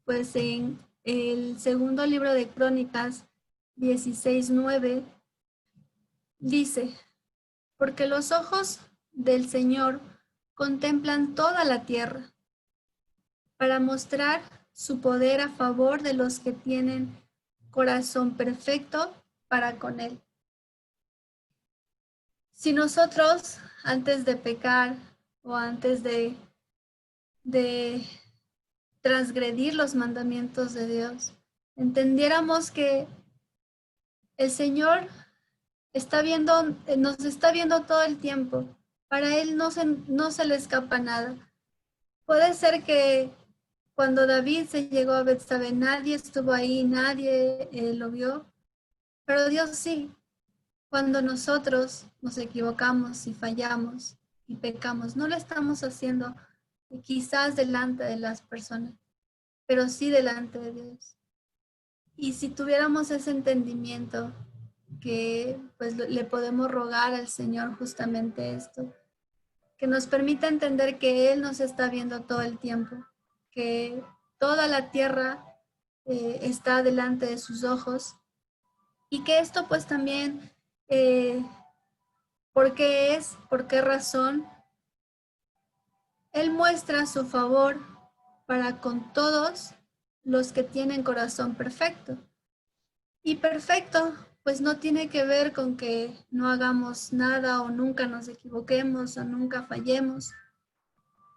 pues en el segundo libro de Crónicas 16:9 dice, porque los ojos del Señor contemplan toda la tierra para mostrar su poder a favor de los que tienen corazón perfecto para con Él. Si nosotros antes de pecar o antes de transgredir los mandamientos de Dios, entendiéramos que el Señor nos está viendo todo el tiempo. Para Él no se le escapa nada. Puede ser que cuando David se llegó a Betsabé, nadie estuvo ahí, nadie lo vio, pero Dios sí. Cuando nosotros nos equivocamos y fallamos y pecamos, no lo estamos haciendo quizás delante de las personas, pero sí delante de Dios. Y si tuviéramos ese entendimiento, que pues le podemos rogar al Señor justamente esto, que nos permita entender que Él nos está viendo todo el tiempo, que toda la tierra está delante de sus ojos y que esto pues también, ¿por qué razón? Él muestra su favor para con todos los que tienen corazón perfecto. Y perfecto, pues no tiene que ver con que no hagamos nada o nunca nos equivoquemos o nunca fallemos,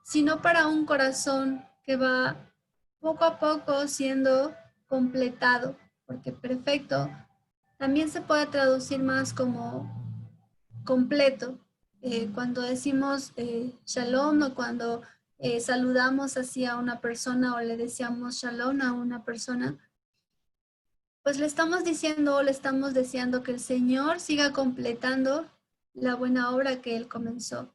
sino para un corazón que va poco a poco siendo completado, porque perfecto también se puede traducir más como completo. Cuando decimos shalom o cuando saludamos así a una persona o le deseamos shalom a una persona, pues le estamos diciendo o le estamos deseando que el Señor siga completando la buena obra que Él comenzó.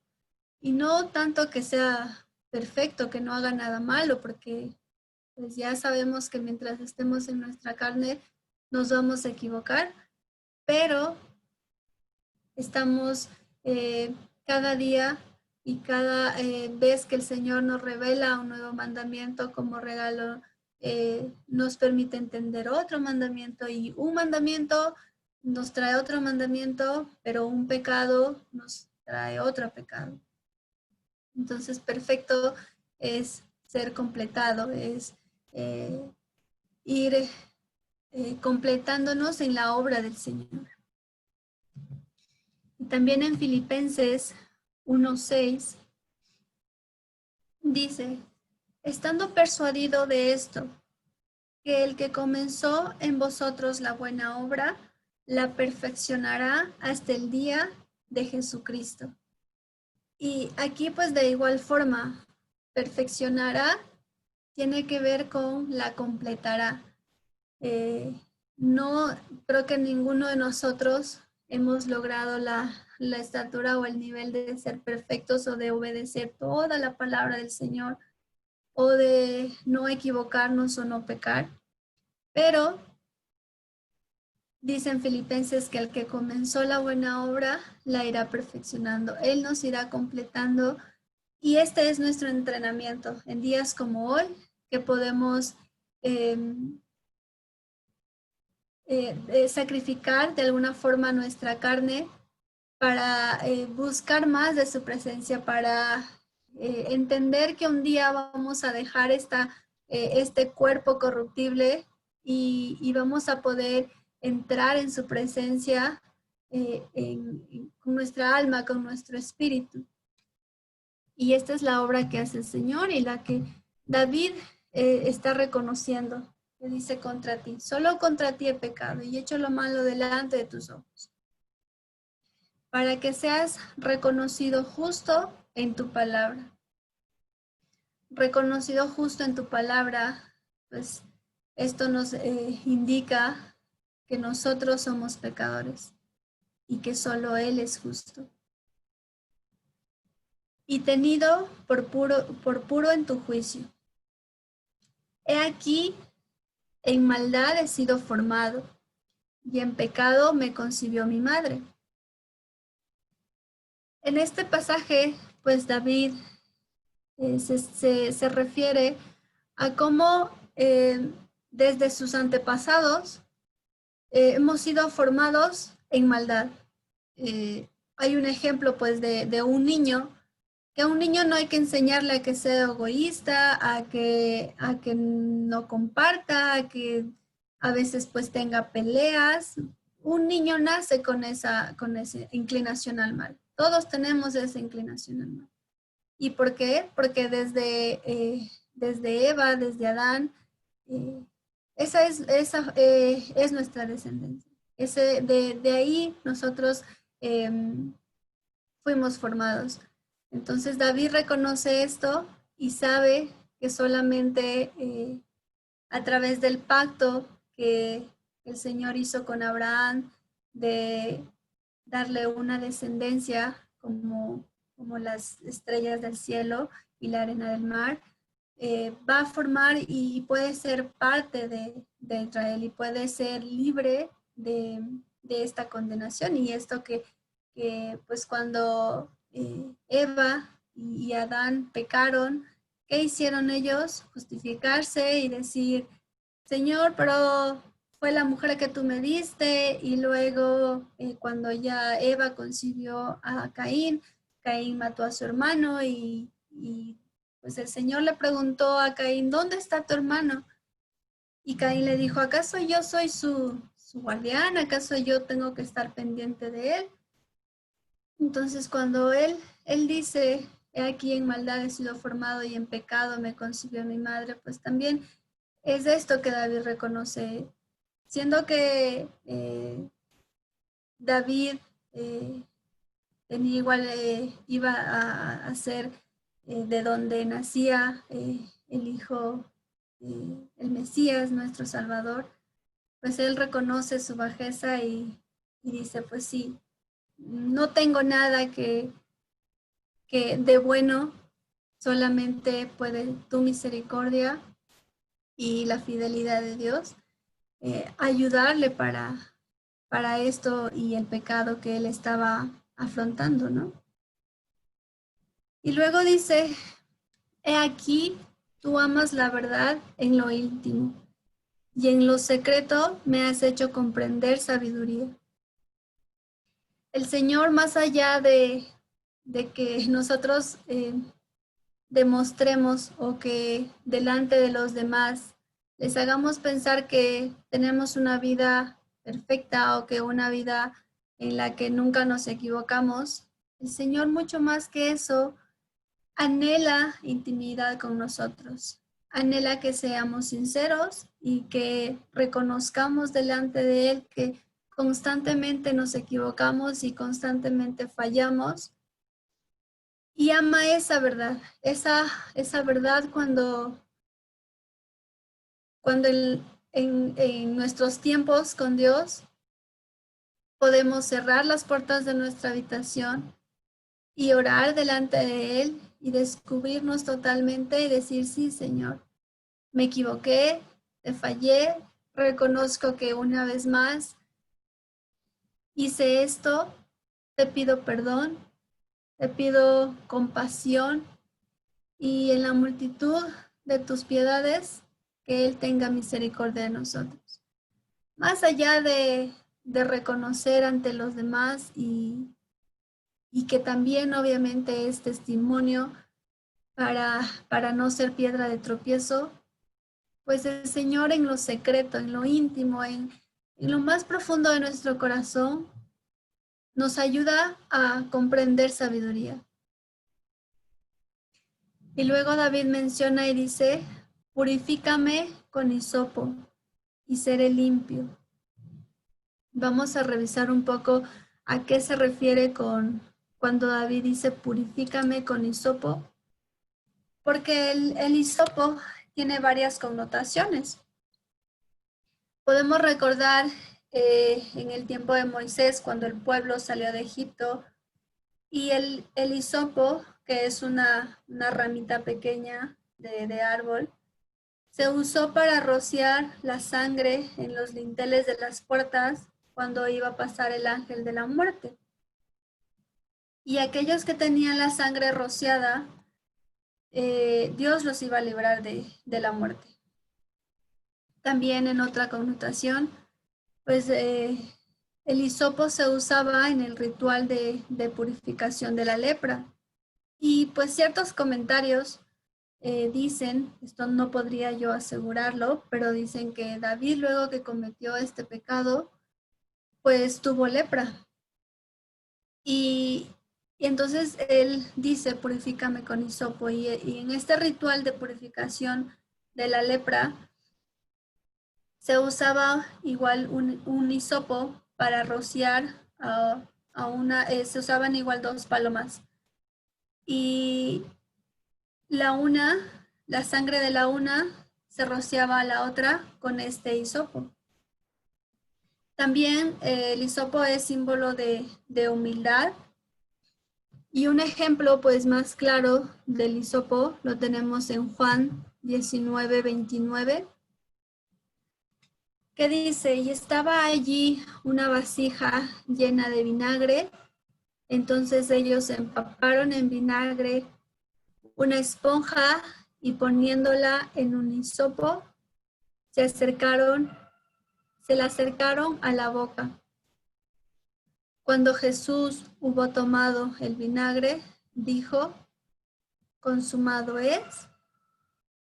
Y no tanto que sea perfecto, que no haga nada malo, porque pues ya sabemos que mientras estemos en nuestra carne nos vamos a equivocar, pero estamos cada día y cada vez que el Señor nos revela un nuevo mandamiento como regalo, nos permite entender otro mandamiento y un mandamiento nos trae otro mandamiento, pero un pecado nos trae otro pecado. Entonces, perfecto es ser completado, es ir completándonos en la obra del Señor. Y también en Filipenses 1:6 dice, estando persuadido de esto, que el que comenzó en vosotros la buena obra, la perfeccionará hasta el día de Jesucristo. Y aquí pues de igual forma, perfeccionará tiene que ver con la completará. No creo que ninguno de nosotros hemos logrado la estatura o el nivel de ser perfectos o de obedecer toda la palabra del Señor o de no equivocarnos o no pecar. Pero dicen Filipenses que el que comenzó la buena obra la irá perfeccionando. Él nos irá completando y este es nuestro entrenamiento en días como hoy, que podemos sacrificar de alguna forma nuestra carne para buscar más de su presencia, para entender que un día vamos a dejar este cuerpo corruptible y vamos a poder entrar en su presencia con nuestra alma, con nuestro espíritu. Y esta es la obra que hace el Señor y la que David está reconociendo. Le dice contra ti, solo contra ti he pecado y he hecho lo malo delante de tus ojos, para que seas reconocido justo en tu palabra. reconocido justo en tu palabra, pues esto nos indica que nosotros somos pecadores y que solo Él es justo. Y tenido por puro en tu juicio. He aquí, en maldad he sido formado, y en pecado me concibió mi madre. En este pasaje, pues David se refiere a cómo desde sus antepasados hemos sido formados en maldad. Hay un ejemplo pues de un niño, que a un niño no hay que enseñarle a que sea egoísta, a que no comparta, a que a veces pues tenga peleas. Un niño nace con esa inclinación al mal. Todos tenemos esa inclinación al mal. ¿Y por qué? Porque desde Eva, desde Adán, esa es nuestra descendencia. De ahí nosotros fuimos formados. Entonces David reconoce esto y sabe que solamente a través del pacto que el Señor hizo con Abraham de darle una descendencia como las estrellas del cielo y la arena del mar, va a formar y puede ser parte de Israel y puede ser libre de esta condenación. Y esto que pues cuando Eva y Adán pecaron, ¿qué hicieron ellos? Justificarse y decir, Señor, pero fue la mujer que tú me diste. Y luego cuando ya Eva concibió a Caín, Caín mató a su hermano y pues el Señor le preguntó a Caín, ¿dónde está tu hermano? Y Caín le dijo, ¿acaso yo soy su guardián? ¿Acaso yo tengo que estar pendiente de él? Entonces cuando él dice, he aquí en maldad he sido formado y en pecado me concibió mi madre, pues también es esto que David reconoce, siendo que David tenía igual, iba a ser de donde nacía el Hijo, el Mesías, nuestro Salvador, pues él reconoce su bajeza y dice, pues sí, no tengo nada que de bueno, solamente puede tu misericordia y la fidelidad de Dios ayudarle para esto y el pecado que él estaba afrontando, ¿no? Y luego dice, he aquí, tú amas la verdad en lo íntimo, y en lo secreto me has hecho comprender sabiduría. El Señor, más allá de que nosotros demostremos o que delante de los demás les hagamos pensar que tenemos una vida perfecta o que una vida en la que nunca nos equivocamos, el Señor mucho más que eso anhela intimidad con nosotros, anhela que seamos sinceros y que reconozcamos delante de Él que constantemente nos equivocamos y constantemente fallamos. Y ama esa verdad, esa verdad cuando en nuestros tiempos con Dios podemos cerrar las puertas de nuestra habitación y orar delante de Él y descubrirnos totalmente y decir, sí, Señor, me equivoqué, te fallé, reconozco que una vez más hice esto, te pido perdón, te pido compasión y en la multitud de tus piedades que Él tenga misericordia de nosotros. Más allá de reconocer ante los demás y que también obviamente es testimonio para no ser piedra de tropiezo, pues el Señor en lo secreto, en lo íntimo, en lo más profundo de nuestro corazón, nos ayuda a comprender sabiduría. Y luego David menciona y dice, purifícame con hisopo y seré limpio. Vamos a revisar un poco a qué se refiere cuando David dice purifícame con hisopo. porque el hisopo tiene varias connotaciones. Podemos recordar en el tiempo de Moisés, cuando el pueblo salió de Egipto, y el hisopo, que es una ramita pequeña de árbol, se usó para rociar la sangre en los dinteles de las puertas cuando iba a pasar el ángel de la muerte. Y aquellos que tenían la sangre rociada, Dios los iba a librar de la muerte. También en otra connotación, pues el hisopo se usaba en el ritual de purificación de la lepra. Y pues ciertos comentarios dicen, esto no podría yo asegurarlo, pero dicen que David, luego que cometió este pecado, pues tuvo lepra. Y entonces él dice, purifícame con hisopo. Y en este ritual de purificación de la lepra, se usaba igual un hisopo para rociar se usaban igual 2 palomas. Y la sangre de la una se rociaba a la otra con este hisopo. También el hisopo es símbolo de humildad. Y un ejemplo pues más claro del hisopo lo tenemos en Juan 19:29, que dice, y estaba allí una vasija llena de vinagre. Entonces ellos empaparon en vinagre una esponja y poniéndola en un hisopo, se la acercaron a la boca. Cuando Jesús hubo tomado el vinagre, dijo, consumado es,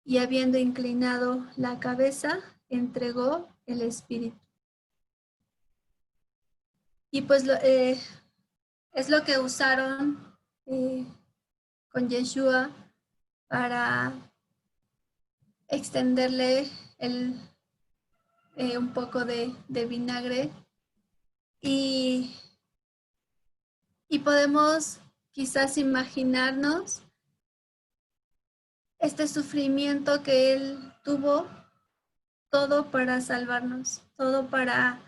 y habiendo inclinado la cabeza, entregó el espíritu. Y pues es lo que usaron con Yeshua para extenderle un poco de vinagre y podemos quizás imaginarnos este sufrimiento que él tuvo, todo para salvarnos, todo para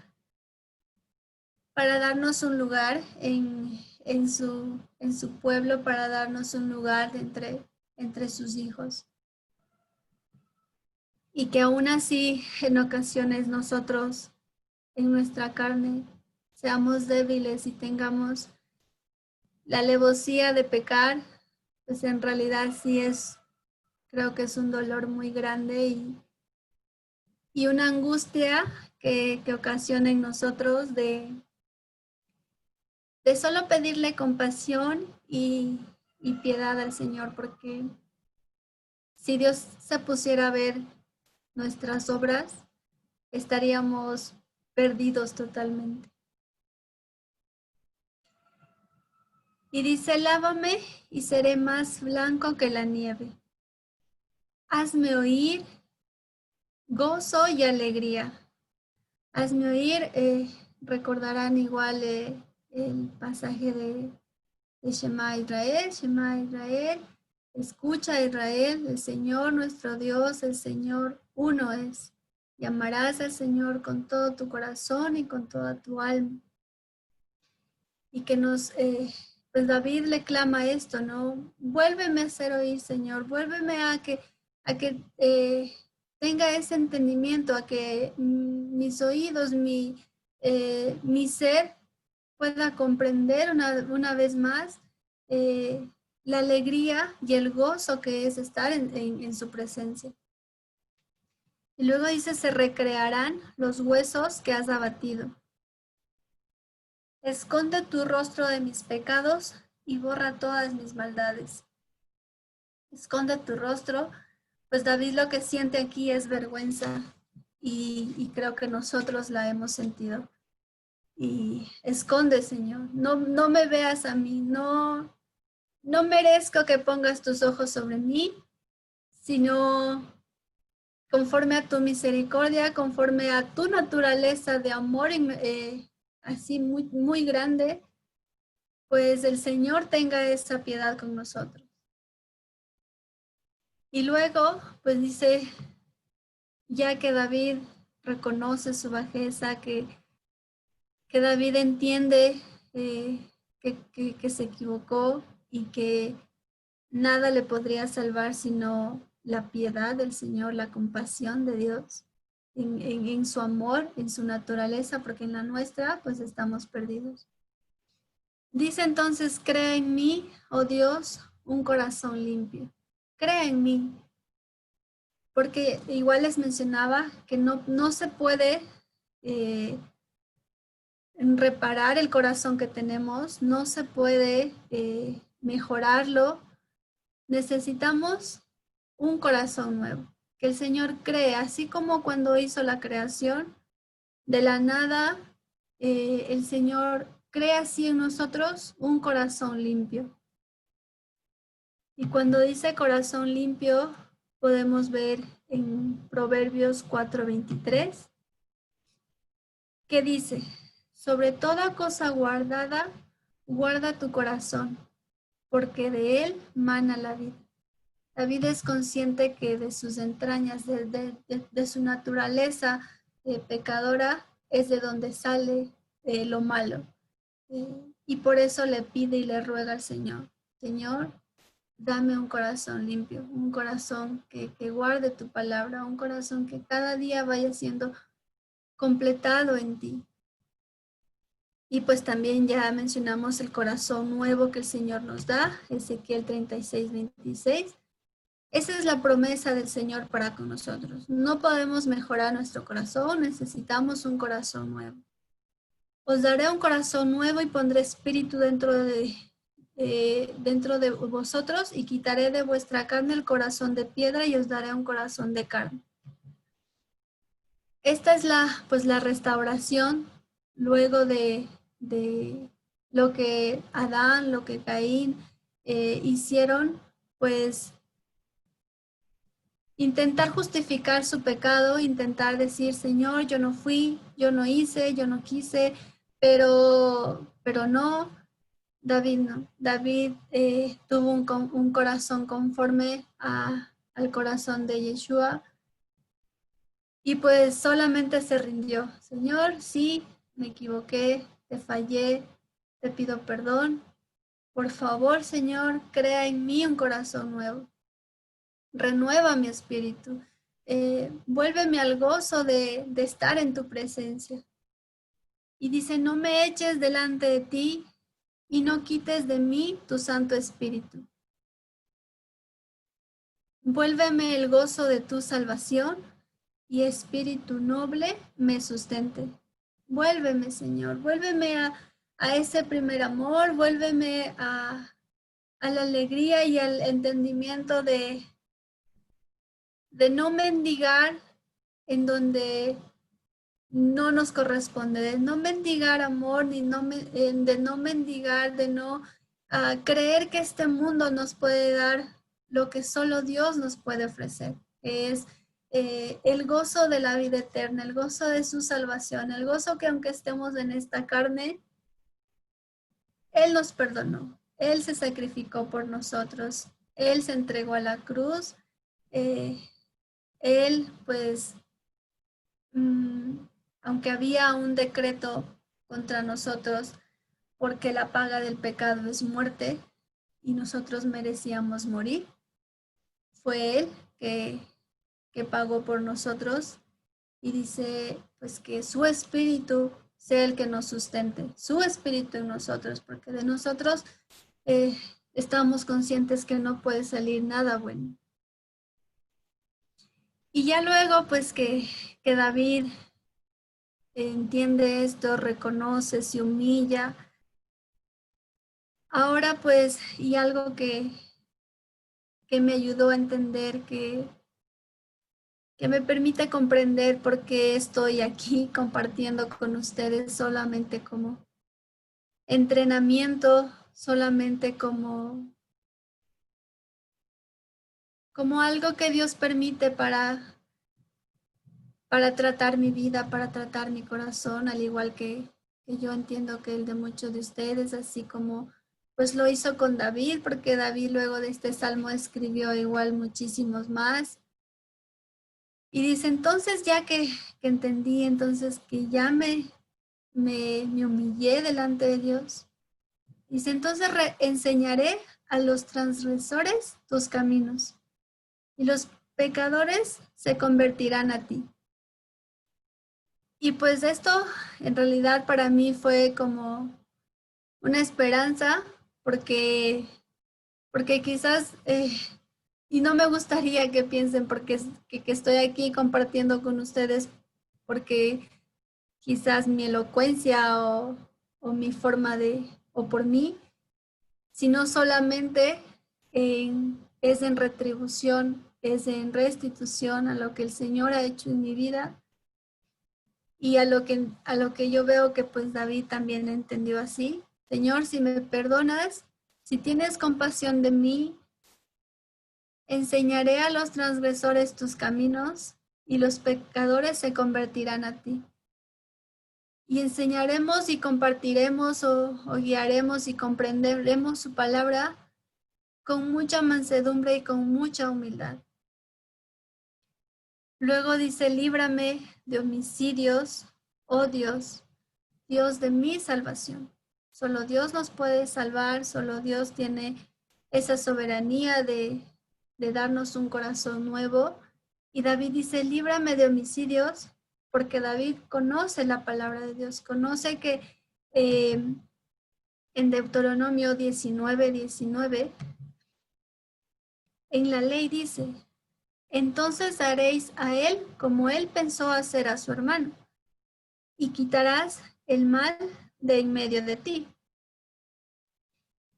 darnos un lugar en su pueblo, para darnos un lugar entre sus hijos. Y que aún así en ocasiones nosotros en nuestra carne seamos débiles y tengamos la alevosía de pecar, pues en realidad sí creo que es un dolor muy grande y una angustia que ocasiona en nosotros de solo pedirle compasión y piedad al Señor, porque si Dios se pusiera a ver nuestras obras, estaríamos perdidos totalmente. Y dice, lávame y seré más blanco que la nieve. Hazme oír gozo y alegría. Hazme oír, recordarán igual el pasaje de Shema Israel, escucha Israel, el Señor nuestro Dios, el Señor uno es. Y amarás al Señor con todo tu corazón y con toda tu alma. Y que pues David le clama esto, ¿no? Vuélveme a hacer oír, Señor, vuélveme a que tenga ese entendimiento, a que mis oídos, mi ser pueda comprender una vez más la alegría y el gozo que es estar en su presencia. Y luego dice, se recrearán los huesos que has abatido. Esconde tu rostro de mis pecados y borra todas mis maldades. Esconde tu rostro, pues David lo que siente aquí es vergüenza y creo que nosotros la hemos sentido. Y esconde, Señor, no me veas a mí, no merezco que pongas tus ojos sobre mí, sino conforme a tu misericordia, conforme a tu naturaleza de amor así muy, muy grande, pues el Señor tenga esa piedad con nosotros. Y luego, pues dice, ya que David reconoce su bajeza, que David entiende que se equivocó y que nada le podría salvar sino la piedad del Señor, la compasión de Dios, en su amor, en su naturaleza, porque en la nuestra pues estamos perdidos. Dice entonces, crea en mí, oh Dios, un corazón limpio. Crea en mí, porque igual les mencionaba que no se puede reparar el corazón que tenemos, no se puede mejorarlo. Necesitamos un corazón nuevo, que el Señor cree, así como cuando hizo la creación, de la nada, el Señor crea así en nosotros un corazón limpio. Y cuando dice corazón limpio, podemos ver en Proverbios 4:23, que dice, sobre toda cosa guardada, guarda tu corazón, porque de él mana la vida. David es consciente que de sus entrañas, de su naturaleza pecadora, es de donde sale lo malo. Y por eso le pide y le ruega al Señor, Señor, dame un corazón limpio, un corazón que guarde tu palabra, un corazón que cada día vaya siendo completado en ti. Y pues también ya mencionamos el corazón nuevo que el Señor nos da, Ezequiel 36:26. Esa es la promesa del Señor para con nosotros. No podemos mejorar nuestro corazón, necesitamos un corazón nuevo. Os daré un corazón nuevo y pondré espíritu dentro de vosotros y quitaré de vuestra carne el corazón de piedra y os daré un corazón de carne. Esta es la restauración luego de lo que Adán, lo que Caín hicieron, pues intentar justificar su pecado, intentar decir, Señor, yo no fui, yo no hice, yo no quise, pero no, David no. David tuvo un corazón conforme al corazón de Yeshua y pues solamente se rindió. Señor, sí, me equivoqué, te fallé, te pido perdón. Por favor, Señor, crea en mí un corazón nuevo. Renueva mi espíritu. Vuélveme al gozo de estar en tu presencia. Y dice, no me eches delante de ti y no quites de mí tu Santo Espíritu. Vuélveme el gozo de tu salvación y espíritu noble me sustente. Vuélveme, Señor, vuélveme a ese primer amor, vuélveme a la alegría y al entendimiento de no mendigar en donde no nos corresponde, de no mendigar amor, de no mendigar, de no creer que este mundo nos puede dar lo que solo Dios nos puede ofrecer. Es el gozo de la vida eterna, el gozo de su salvación, el gozo que aunque estemos en esta carne, Él nos perdonó, Él se sacrificó por nosotros, Él se entregó a la cruz, Él pues aunque había un decreto contra nosotros porque la paga del pecado es muerte y nosotros merecíamos morir, fue Él que pagó por nosotros y dice pues que su espíritu sea el que nos sustente, su espíritu en nosotros, porque de nosotros estamos conscientes que no puede salir nada bueno. Y ya luego pues que David entiende esto, reconoce, se humilla. Ahora pues, y algo que me ayudó a entender, que me permite comprender por qué estoy aquí compartiendo con ustedes solamente como entrenamiento, solamente como algo que Dios permite para tratar mi vida, para tratar mi corazón, al igual que yo entiendo que el de muchos de ustedes, así como pues lo hizo con David, porque David luego de este salmo escribió igual muchísimos más. Y dice, entonces ya que entendí, entonces que ya me humillé delante de Dios. Dice, entonces enseñaré a los transgresores tus caminos y los pecadores se convertirán a ti. Y pues esto en realidad para mí fue como una esperanza porque quizás, y no me gustaría que piensen porque que estoy aquí compartiendo con ustedes porque quizás mi elocuencia o mi forma o por mí, sino solamente es en retribución, es en restitución a lo que el Señor ha hecho en mi vida y a lo que yo veo que pues David también entendió así. Señor, si me perdonas, si tienes compasión de mí, enseñaré a los transgresores tus caminos y los pecadores se convertirán a ti. Y enseñaremos y compartiremos o guiaremos y comprenderemos su palabra con mucha mansedumbre y con mucha humildad. Luego dice, líbrame de homicidios, oh Dios, Dios de mi salvación. Solo Dios nos puede salvar, solo Dios tiene esa soberanía de darnos un corazón nuevo. Y David dice, líbrame de homicidios, porque David conoce la palabra de Dios, conoce que en Deuteronomio 19:19, en la ley dice, entonces haréis a él como él pensó hacer a su hermano, y quitarás el mal de en medio de ti.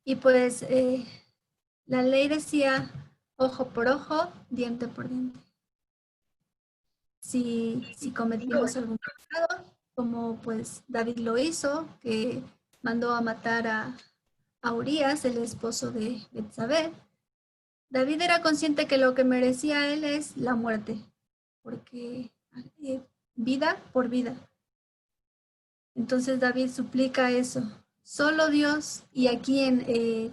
Y pues la ley decía ojo por ojo, diente por diente. Si cometimos algún pecado, como pues David lo hizo, que mandó a matar a Urías, el esposo de Betsabé, David era consciente que lo que merecía él es la muerte, porque vida por vida. Entonces David suplica eso. Solo Dios, y aquí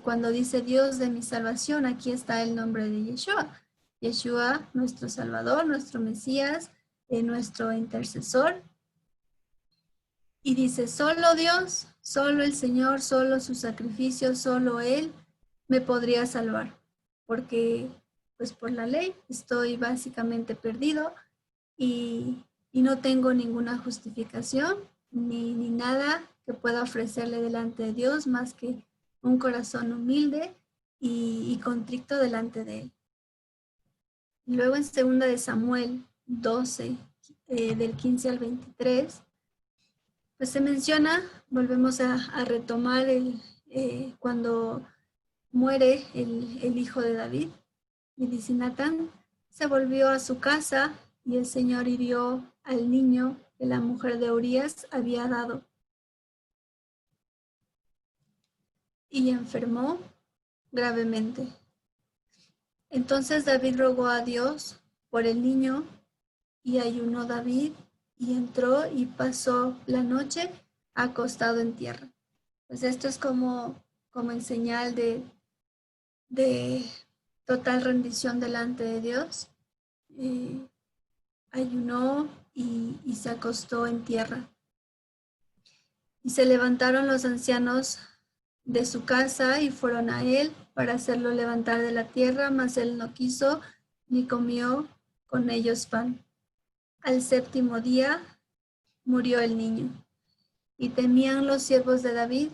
cuando dice Dios de mi salvación, aquí está el nombre de Yeshua. Yeshua, nuestro Salvador, nuestro Mesías, nuestro intercesor. Y dice, solo Dios, solo el Señor, solo su sacrificio, solo Él me podría salvar. Porque pues por la ley estoy básicamente perdido y no tengo ninguna justificación ni nada que pueda ofrecerle delante de Dios más que un corazón humilde y contrito delante de Él. Luego en 2 de Samuel 12, del 15 al 23, pues se menciona, volvemos a retomar cuando muere el hijo de David, y dice Natán se volvió a su casa y el Señor hirió al niño que la mujer de Urías había dado. Y enfermó gravemente. Entonces David rogó a Dios por el niño y ayunó David y entró y pasó la noche acostado en tierra. Pues esto es como en señal de total rendición delante de Dios. Ayunó y se acostó en tierra. Y se levantaron los ancianos de su casa y fueron a él para hacerlo levantar de la tierra, mas él no quiso ni comió con ellos pan. Al séptimo día murió el niño. Y temían los siervos de David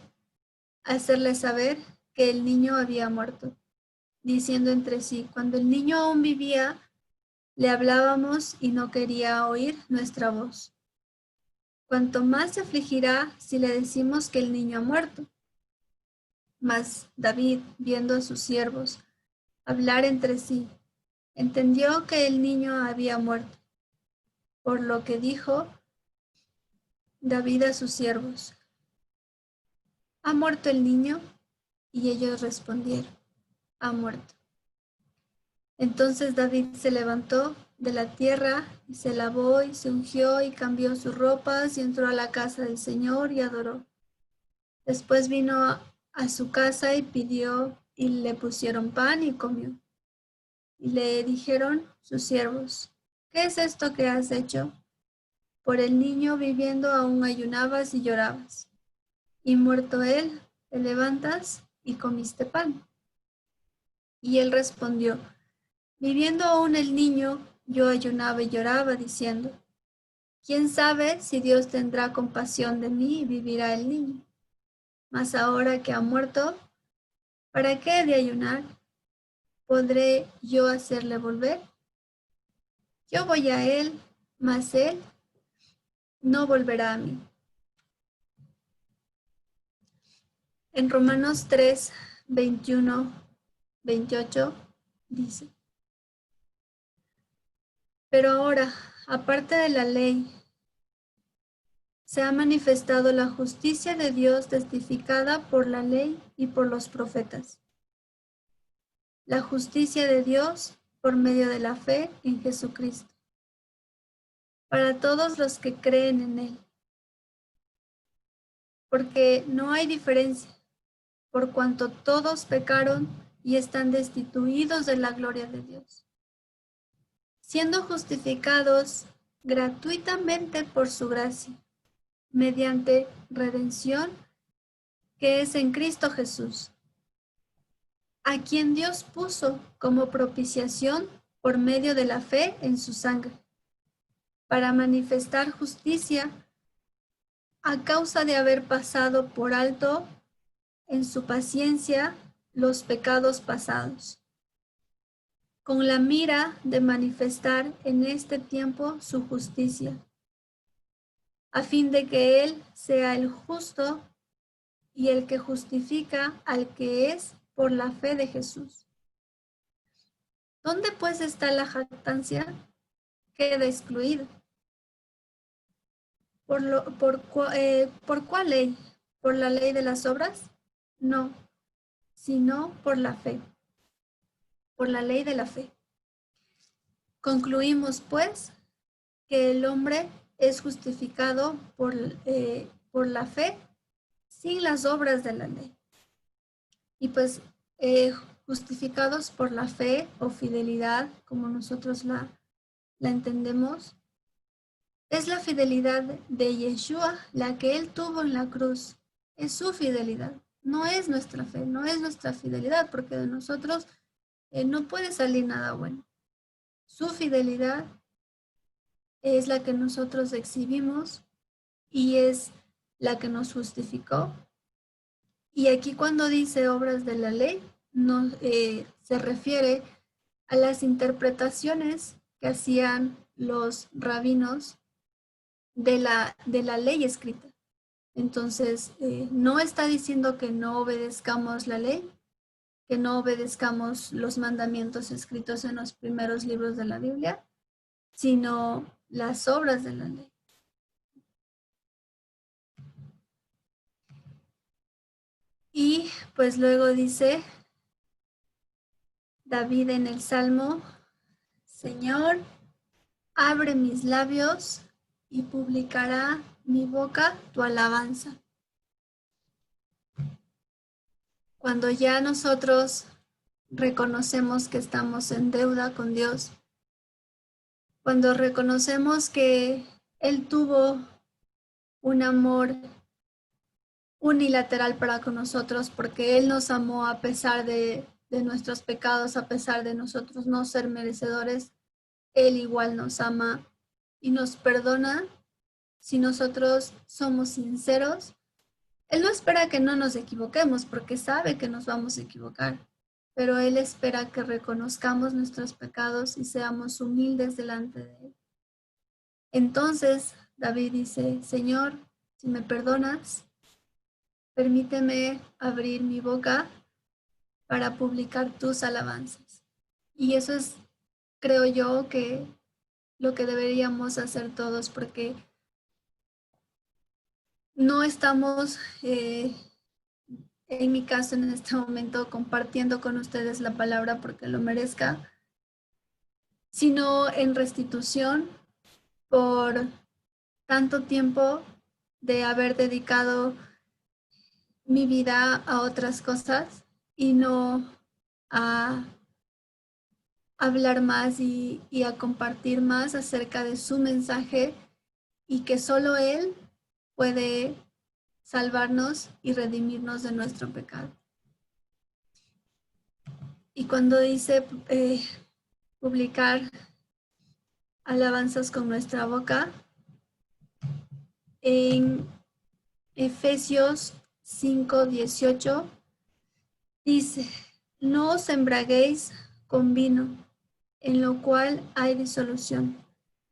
hacerle saber que el niño había muerto, diciendo entre sí, cuando el niño aún vivía, le hablábamos y no quería oír nuestra voz. Cuanto más se afligirá si le decimos que el niño ha muerto. Mas David, viendo a sus siervos hablar entre sí, entendió que el niño había muerto, por lo que dijo David a sus siervos, ¿ha muerto el niño? Y ellos respondieron, ha muerto. Entonces David se levantó de la tierra y se lavó y se ungió y cambió sus ropas y entró a la casa del Señor y adoró. Después vino a su casa y pidió, y le pusieron pan y comió. Y le dijeron sus siervos, ¿qué es esto que has hecho? Por el niño viviendo aún ayunabas y llorabas. Y muerto él, te levantas y comiste pan. Y él respondió, viviendo aún el niño, yo ayunaba y lloraba, diciendo, ¿quién sabe si Dios tendrá compasión de mí y vivirá el niño? Mas ahora que ha muerto, ¿para qué he de ayunar? ¿Podré yo hacerle volver? Yo voy a él, mas él no volverá a mí. En Romanos 3, 21, 28 dice, pero ahora, aparte de la ley, se ha manifestado la justicia de Dios testificada por la ley y por los profetas. La justicia de Dios por medio de la fe en Jesucristo, para todos los que creen en Él. Porque no hay diferencia, por cuanto todos pecaron y están destituidos de la gloria de Dios, siendo justificados gratuitamente por su gracia, mediante redención que es en Cristo Jesús, a quien Dios puso como propiciación por medio de la fe en su sangre, para manifestar justicia a causa de haber pasado por alto en su paciencia los pecados pasados, con la mira de manifestar en este tiempo su justicia, a fin de que Él sea el justo y el que justifica al que es por la fe de Jesús. ¿Dónde pues está la jactancia? Queda excluida. ¿Por cuál ley? ¿Por la ley de las obras? No, sino por la fe, por la ley de la fe. Concluimos, pues, que el hombre es justificado por la fe sin las obras de la ley. Y pues justificados por la fe o fidelidad, como nosotros la entendemos, es la fidelidad de Yeshua, la que Él tuvo en la cruz. Es su fidelidad, no es nuestra fe, no es nuestra fidelidad, porque de nosotros no puede salir nada bueno. Su fidelidad es la que nosotros exhibimos y es la que nos justificó. Y aquí cuando dice obras de la ley, no, se refiere a las interpretaciones que hacían los rabinos de la ley escrita. Entonces, no está diciendo que no obedezcamos la ley, que no obedezcamos los mandamientos escritos en los primeros libros de la Biblia, sino las obras de la ley. Y pues luego dice David en el Salmo, Señor, abre mis labios y publicará mi boca tu alabanza. Cuando ya nosotros reconocemos que estamos en deuda con Dios, cuando reconocemos que Él tuvo un amor unilateral para con nosotros, porque Él nos amó a pesar de nuestros pecados, a pesar de nosotros no ser merecedores, Él igual nos ama y nos perdona si nosotros somos sinceros. Él no espera que no nos equivoquemos porque sabe que nos vamos a equivocar, pero Él espera que reconozcamos nuestros pecados y seamos humildes delante de Él. Entonces David dice, Señor, si me perdonas, permíteme abrir mi boca para publicar tus alabanzas. Y eso es, creo yo, que lo que deberíamos hacer todos, porque no estamos, en mi caso en este momento, compartiendo con ustedes la palabra porque lo merezca, sino en restitución por tanto tiempo de haber dedicado mi vida a otras cosas y no a hablar más y a compartir más acerca de su mensaje y que solo Él puede salvarnos y redimirnos de nuestro pecado. Y cuando dice publicar alabanzas con nuestra boca, en Efesios 5:18 dice, no os embraguéis con vino, en lo cual hay disolución.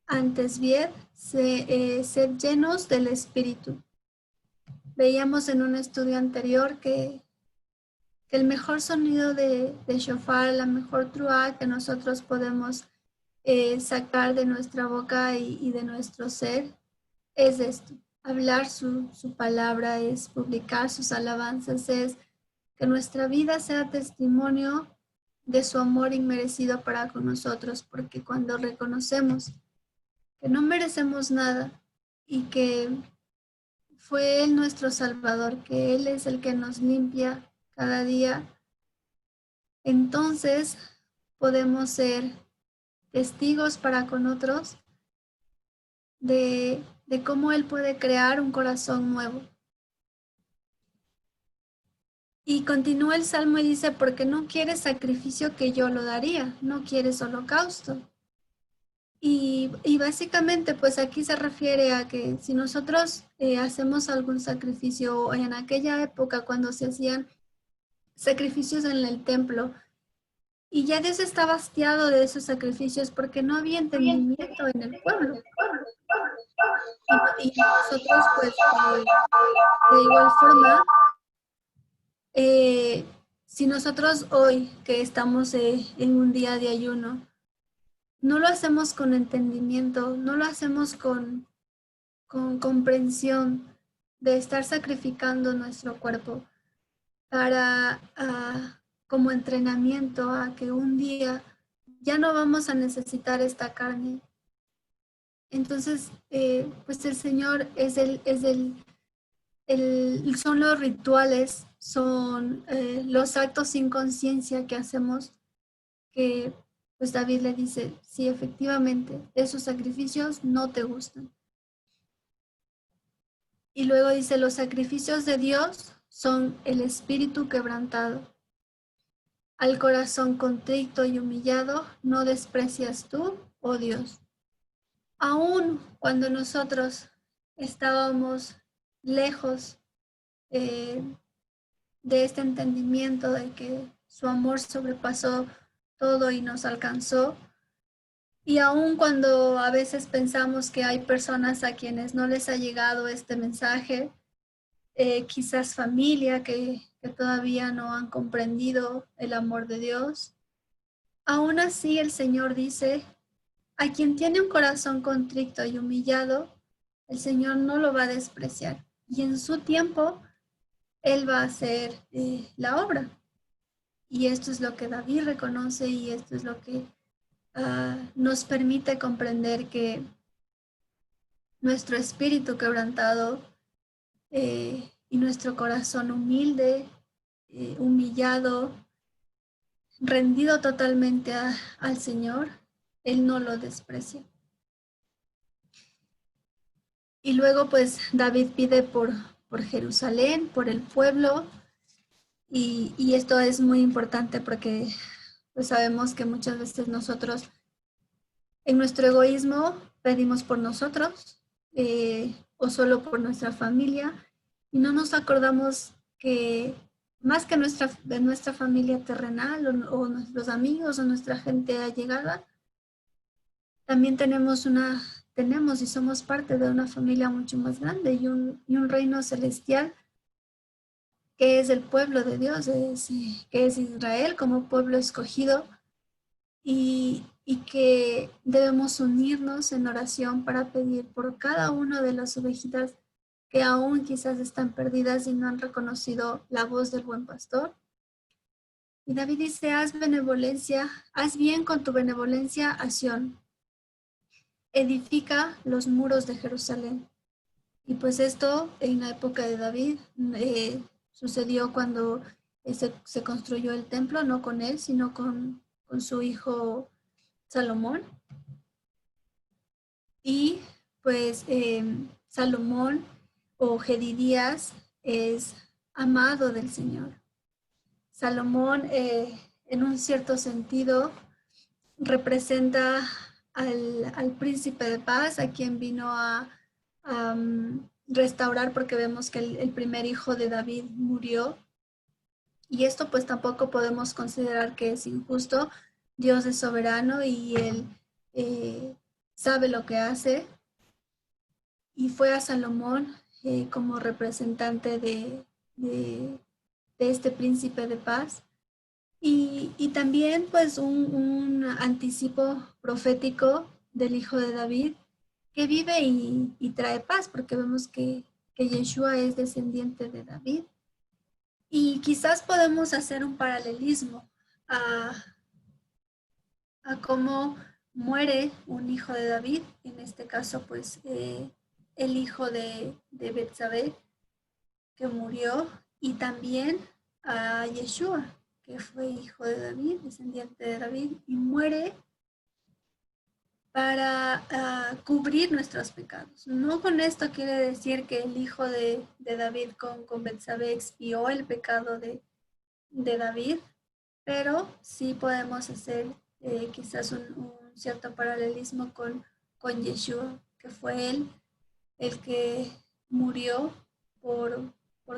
Antes bien, sed llenos del Espíritu. Veíamos en un estudio anterior que el mejor sonido de shofar, la mejor truá que nosotros podemos sacar de nuestra boca y de nuestro ser es esto. Hablar su palabra, es publicar sus alabanzas, es que nuestra vida sea testimonio de su amor inmerecido para con nosotros, porque cuando reconocemos que no merecemos nada y que fue Él nuestro Salvador, que Él es el que nos limpia cada día, entonces podemos ser testigos para con otros de cómo Él puede crear un corazón nuevo. Y continúa el Salmo y dice, porque no quieres sacrificio que yo lo daría, no quieres holocausto. Y básicamente pues aquí se refiere a que si nosotros hacemos algún sacrificio en aquella época cuando se hacían sacrificios en el templo y ya Dios estaba hastiado de esos sacrificios porque no había entendimiento en el pueblo. Y nosotros pues de igual forma, si nosotros hoy que estamos en un día de ayuno, no lo hacemos con entendimiento, no lo hacemos con comprensión de estar sacrificando nuestro cuerpo para como entrenamiento a que un día ya no vamos a necesitar esta carne. Entonces, pues el Señor son los rituales, son los actos sin conciencia que hacemos que pues David le dice, sí, efectivamente, esos sacrificios no te gustan. Y luego dice, los sacrificios de Dios son el espíritu quebrantado. Al corazón contrito y humillado no desprecias tú, oh Dios. Aún cuando nosotros estábamos lejos de este entendimiento de que su amor sobrepasó todo y nos alcanzó. Y aun cuando a veces pensamos que hay personas a quienes no les ha llegado este mensaje, quizás familia que todavía no han comprendido el amor de Dios, aún así el Señor dice, a quien tiene un corazón contrito y humillado, el Señor no lo va a despreciar. Y en su tiempo, Él va a hacer la obra. Y esto es lo que David reconoce y esto es lo que nos permite comprender que nuestro espíritu quebrantado y nuestro corazón humilde, humillado, rendido totalmente al Señor, Él no lo desprecia. Y luego pues David pide por Jerusalén, por el pueblo, y esto es muy importante porque pues sabemos que muchas veces nosotros en nuestro egoísmo pedimos por nosotros o solo por nuestra familia y no nos acordamos que más que de nuestra familia terrenal o nuestros amigos o nuestra gente allegada, también tenemos y somos parte de una familia mucho más grande y un reino celestial que es el pueblo de Dios, que es Israel como pueblo escogido y que debemos unirnos en oración para pedir por cada una de las ovejitas que aún quizás están perdidas y no han reconocido la voz del buen pastor. Y David dice, haz bien con tu benevolencia a Sión. Edifica los muros de Jerusalén. Y pues esto en la época de David sucedió cuando se construyó el templo, no con él, sino con su hijo Salomón. Y pues Salomón o Jedidías es amado del Señor. Salomón en un cierto sentido representa al príncipe de paz, a quien vino a restaurar, porque vemos que el primer hijo de David murió. Y esto pues tampoco podemos considerar que es injusto. Dios es soberano y Él sabe lo que hace. Y fue a Salomón como representante de este príncipe de paz. Y también pues un anticipo profético del hijo de David que vive y trae paz, porque vemos que Yeshua es descendiente de David. Y quizás podemos hacer un paralelismo a cómo muere un hijo de David, en este caso pues el hijo de Betsabé, que murió, y también a Yeshua, que fue hijo de David, descendiente de David, y muere para cubrir nuestros pecados. No con esto quiere decir que el hijo de David con Betsabé expió el pecado de David, pero sí podemos hacer quizás un cierto paralelismo con Yeshua, que fue él el que murió por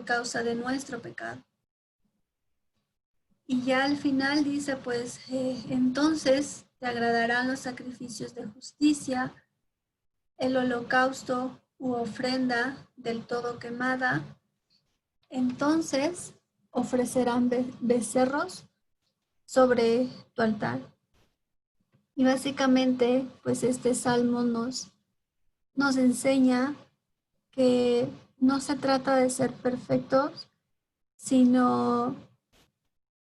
causa de nuestro pecado. Y ya al final dice, pues, entonces te agradarán los sacrificios de justicia, el holocausto u ofrenda del todo quemada. Entonces ofrecerán becerros sobre tu altar. Y básicamente, pues este salmo nos enseña que no se trata de ser perfectos, sino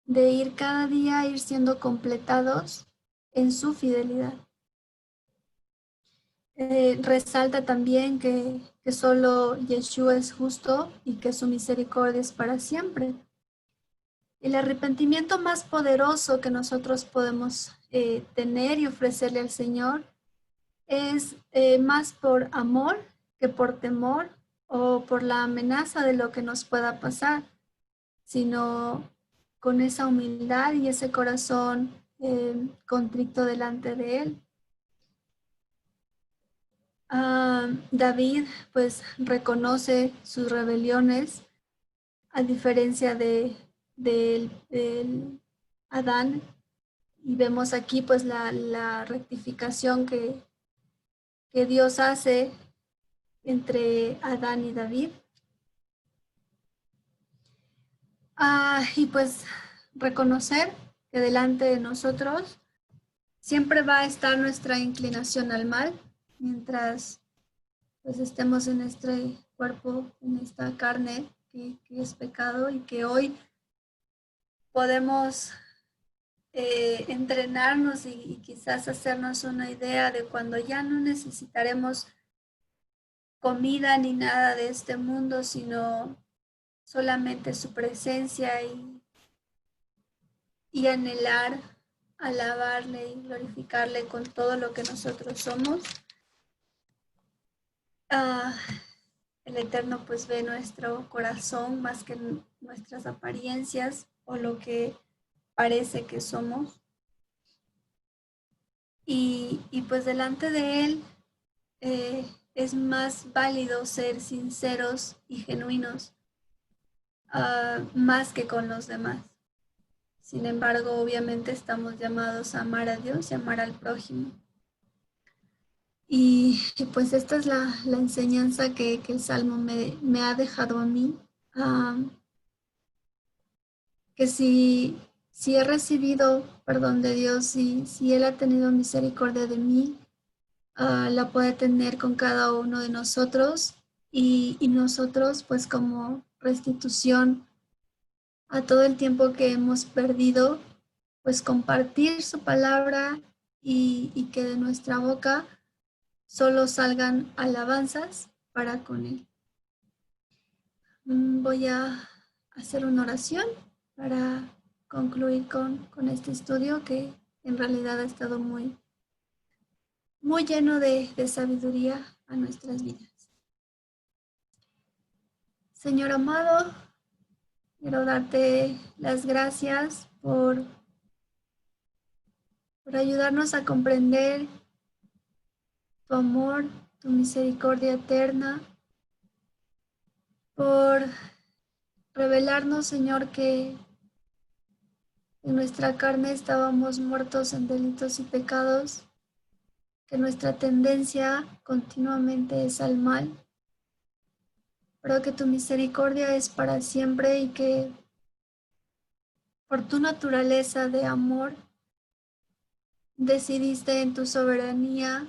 de ir cada día, ir siendo completados en su fidelidad. Resalta también que solo Yeshua es justo y que su misericordia es para siempre. El arrepentimiento más poderoso que nosotros podemos tener y ofrecerle al Señor es más por amor que por temor o por la amenaza de lo que nos pueda pasar, sino con esa humildad y ese corazón contrito delante de Él. David pues reconoce sus rebeliones, a diferencia de Adán, y vemos aquí pues la rectificación que Dios hace entre Adán y David. Y pues reconocer que delante de nosotros siempre va a estar nuestra inclinación al mal, mientras pues estemos en este cuerpo, en esta carne que es pecado, y que hoy podemos entrenarnos y quizás hacernos una idea de cuando ya no necesitaremos comida ni nada de este mundo, sino solamente su presencia y anhelar, alabarle y glorificarle con todo lo que nosotros somos. El Eterno pues ve nuestro corazón más que nuestras apariencias o lo que parece que somos. Y pues delante de Él es más válido ser sinceros y genuinos, más que con los demás. Sin embargo, obviamente estamos llamados a amar a Dios y amar al prójimo. Y pues esta es la enseñanza que el Salmo me ha dejado a mí, que si he recibido perdón de Dios y si Él ha tenido misericordia de mí, la puede tener con cada uno de nosotros, y nosotros pues como restitución a todo el tiempo que hemos perdido, pues compartir su palabra y que de nuestra boca solo salgan alabanzas para con Él. Voy a hacer una oración para concluir con este estudio que en realidad ha estado muy lleno de sabiduría a nuestras vidas. Señor amado, quiero darte las gracias por ayudarnos a comprender tu amor, tu misericordia eterna, por revelarnos, Señor, que en nuestra carne estábamos muertos en delitos y pecados, que nuestra tendencia continuamente es al mal, pero que tu misericordia es para siempre y que por tu naturaleza de amor decidiste en tu soberanía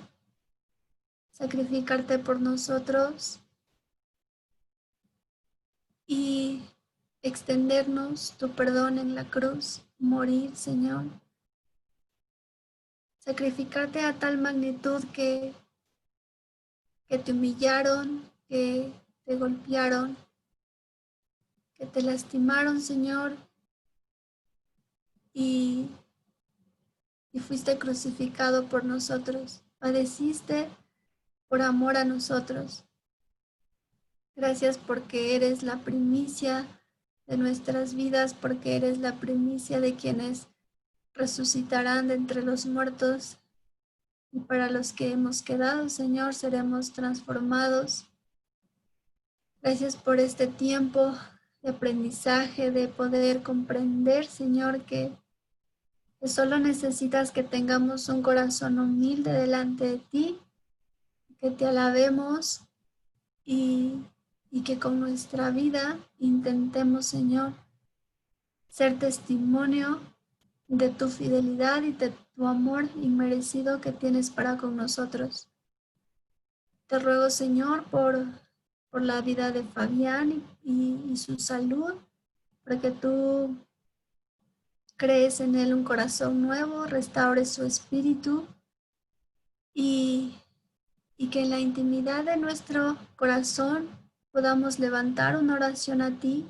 sacrificarte por nosotros y extendernos tu perdón en la cruz, morir, Señor. Sacrificarte a tal magnitud que te humillaron, que te golpearon, que te lastimaron, Señor, y fuiste crucificado por nosotros. Padeciste por amor a nosotros. Gracias porque eres la primicia de nuestras vidas, porque eres la primicia de quienes resucitarán de entre los muertos. Y para los que hemos quedado, Señor, seremos transformados. Gracias por este tiempo de aprendizaje, de poder comprender, Señor, que solo necesitas que tengamos un corazón humilde delante de ti, que te alabemos y que con nuestra vida intentemos, Señor, ser testimonio de tu fidelidad y de tu amor inmerecido que tienes para con nosotros. Te ruego, Señor, por la vida de Fabián y su salud, para que tú crees en él un corazón nuevo, restaures su espíritu y que en la intimidad de nuestro corazón podamos levantar una oración a ti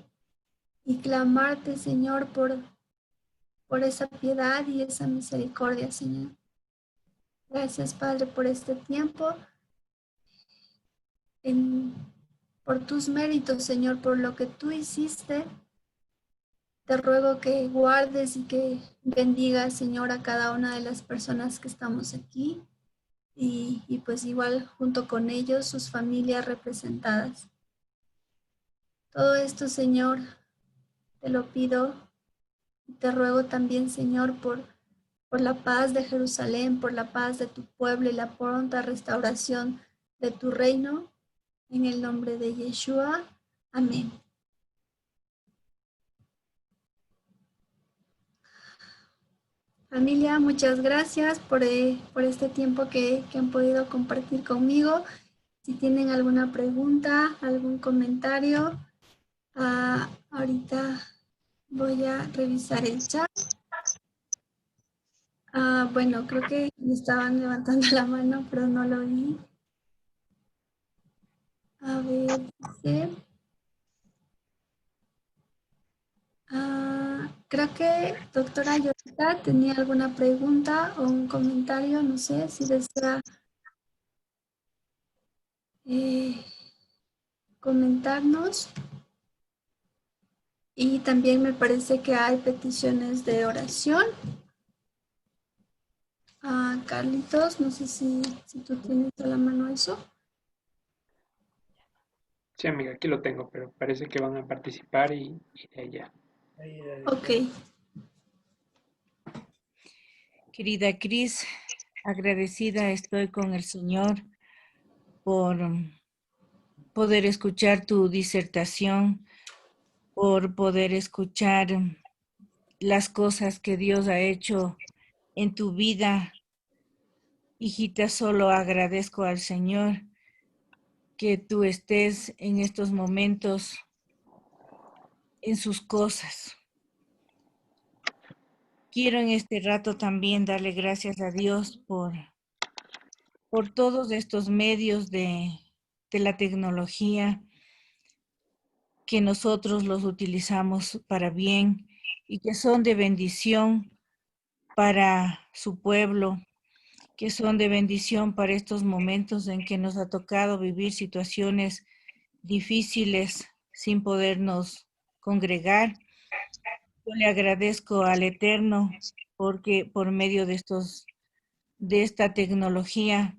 y clamarte, Señor, por esa piedad y esa misericordia, Señor. Gracias, Padre, por este tiempo, por tus méritos, Señor, por lo que tú hiciste. Te ruego que guardes y que bendigas, Señor, a cada una de las personas que estamos aquí y pues igual junto con ellos, sus familias representadas. Todo esto, Señor, te lo pido y te ruego también, Señor, por la paz de Jerusalén, por la paz de tu pueblo y la pronta restauración de tu reino. En el nombre de Yeshua. Amén. Familia, muchas gracias por este tiempo que han podido compartir conmigo. Si tienen alguna pregunta, algún comentario, ahorita voy a revisar el chat. Bueno, creo que me estaban levantando la mano, pero no lo vi. A ver, dice. Creo que doctora Yolita tenía alguna pregunta o un comentario, no sé si desea comentarnos. Y también me parece que hay peticiones de oración. Carlitos, no sé si tú tienes a la mano eso. Sí, amiga, aquí lo tengo, pero parece que van a participar y de allá. Ok. Querida Cris, agradecida estoy con el Señor por poder escuchar tu disertación, por poder escuchar las cosas que Dios ha hecho en tu vida. Hijita, solo agradezco al Señor que tú estés en estos momentos en sus cosas. Quiero en este rato también darle gracias a Dios por todos estos medios de la tecnología que nosotros los utilizamos para bien y que son de bendición para su pueblo, que son de bendición para estos momentos en que nos ha tocado vivir situaciones difíciles sin podernos congregar. Yo le agradezco al Eterno porque por medio de esta tecnología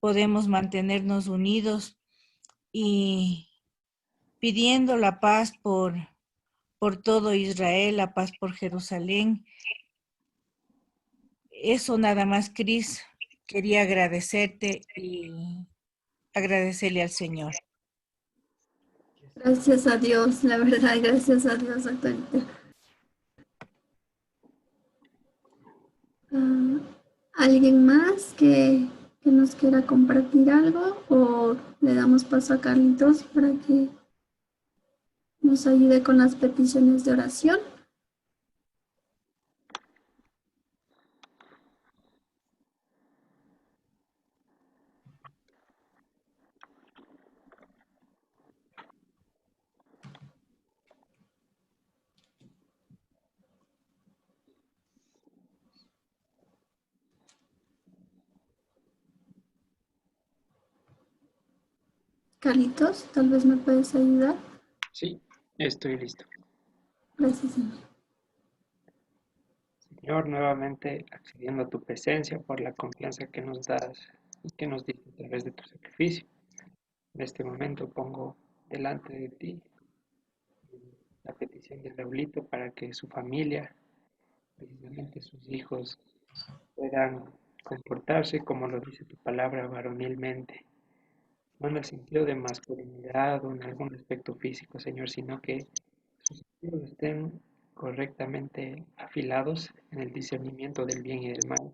podemos mantenernos unidos y pidiendo la paz por todo Israel, la paz por Jerusalén. Eso nada más, Cris. Quería agradecerte y agradecerle al Señor. Gracias a Dios, la verdad, gracias a Dios, doctorita. ¿Alguien más que nos quiera compartir algo o le damos paso a Carlitos para que nos ayude con las peticiones de oración? Carlitos, tal vez me puedes ayudar. Sí, estoy listo. Gracias, Señor. Señor, nuevamente accediendo a tu presencia por la confianza que nos das y que nos diste a través de tu sacrificio. En este momento pongo delante de ti la petición de Raulito para que su familia, precisamente sus hijos, puedan comportarse como lo dice tu palabra varonilmente, no en el sentido de masculinidad o en algún aspecto físico, Señor, sino que sus sentidos estén correctamente afilados en el discernimiento del bien y del mal,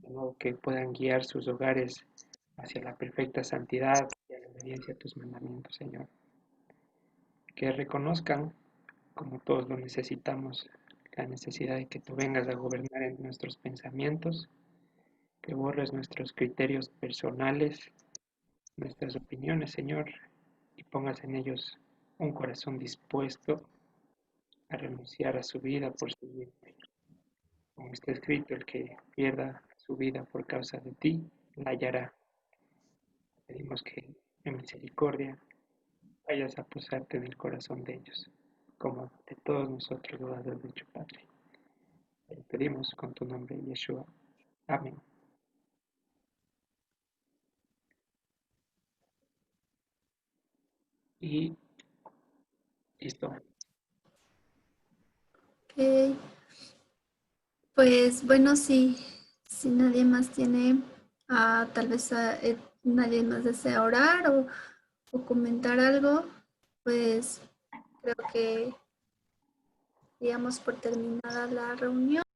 de modo que puedan guiar sus hogares hacia la perfecta santidad y a la obediencia a tus mandamientos, Señor. Que reconozcan, como todos lo necesitamos, la necesidad de que tú vengas a gobernar en nuestros pensamientos, que borres nuestros criterios personales, nuestras opiniones, Señor, y pongas en ellos un corazón dispuesto a renunciar a su vida por seguirte. Como está escrito, el que pierda su vida por causa de ti, la hallará. Pedimos que en misericordia vayas a posarte en el corazón de ellos, como de todos nosotros lo has dicho, Padre. Te lo pedimos con tu nombre, Yeshua. Amén. Y listo. Ok. Pues bueno, si nadie más tiene, tal vez nadie más desea orar o comentar algo, pues creo que digamos por terminada la reunión.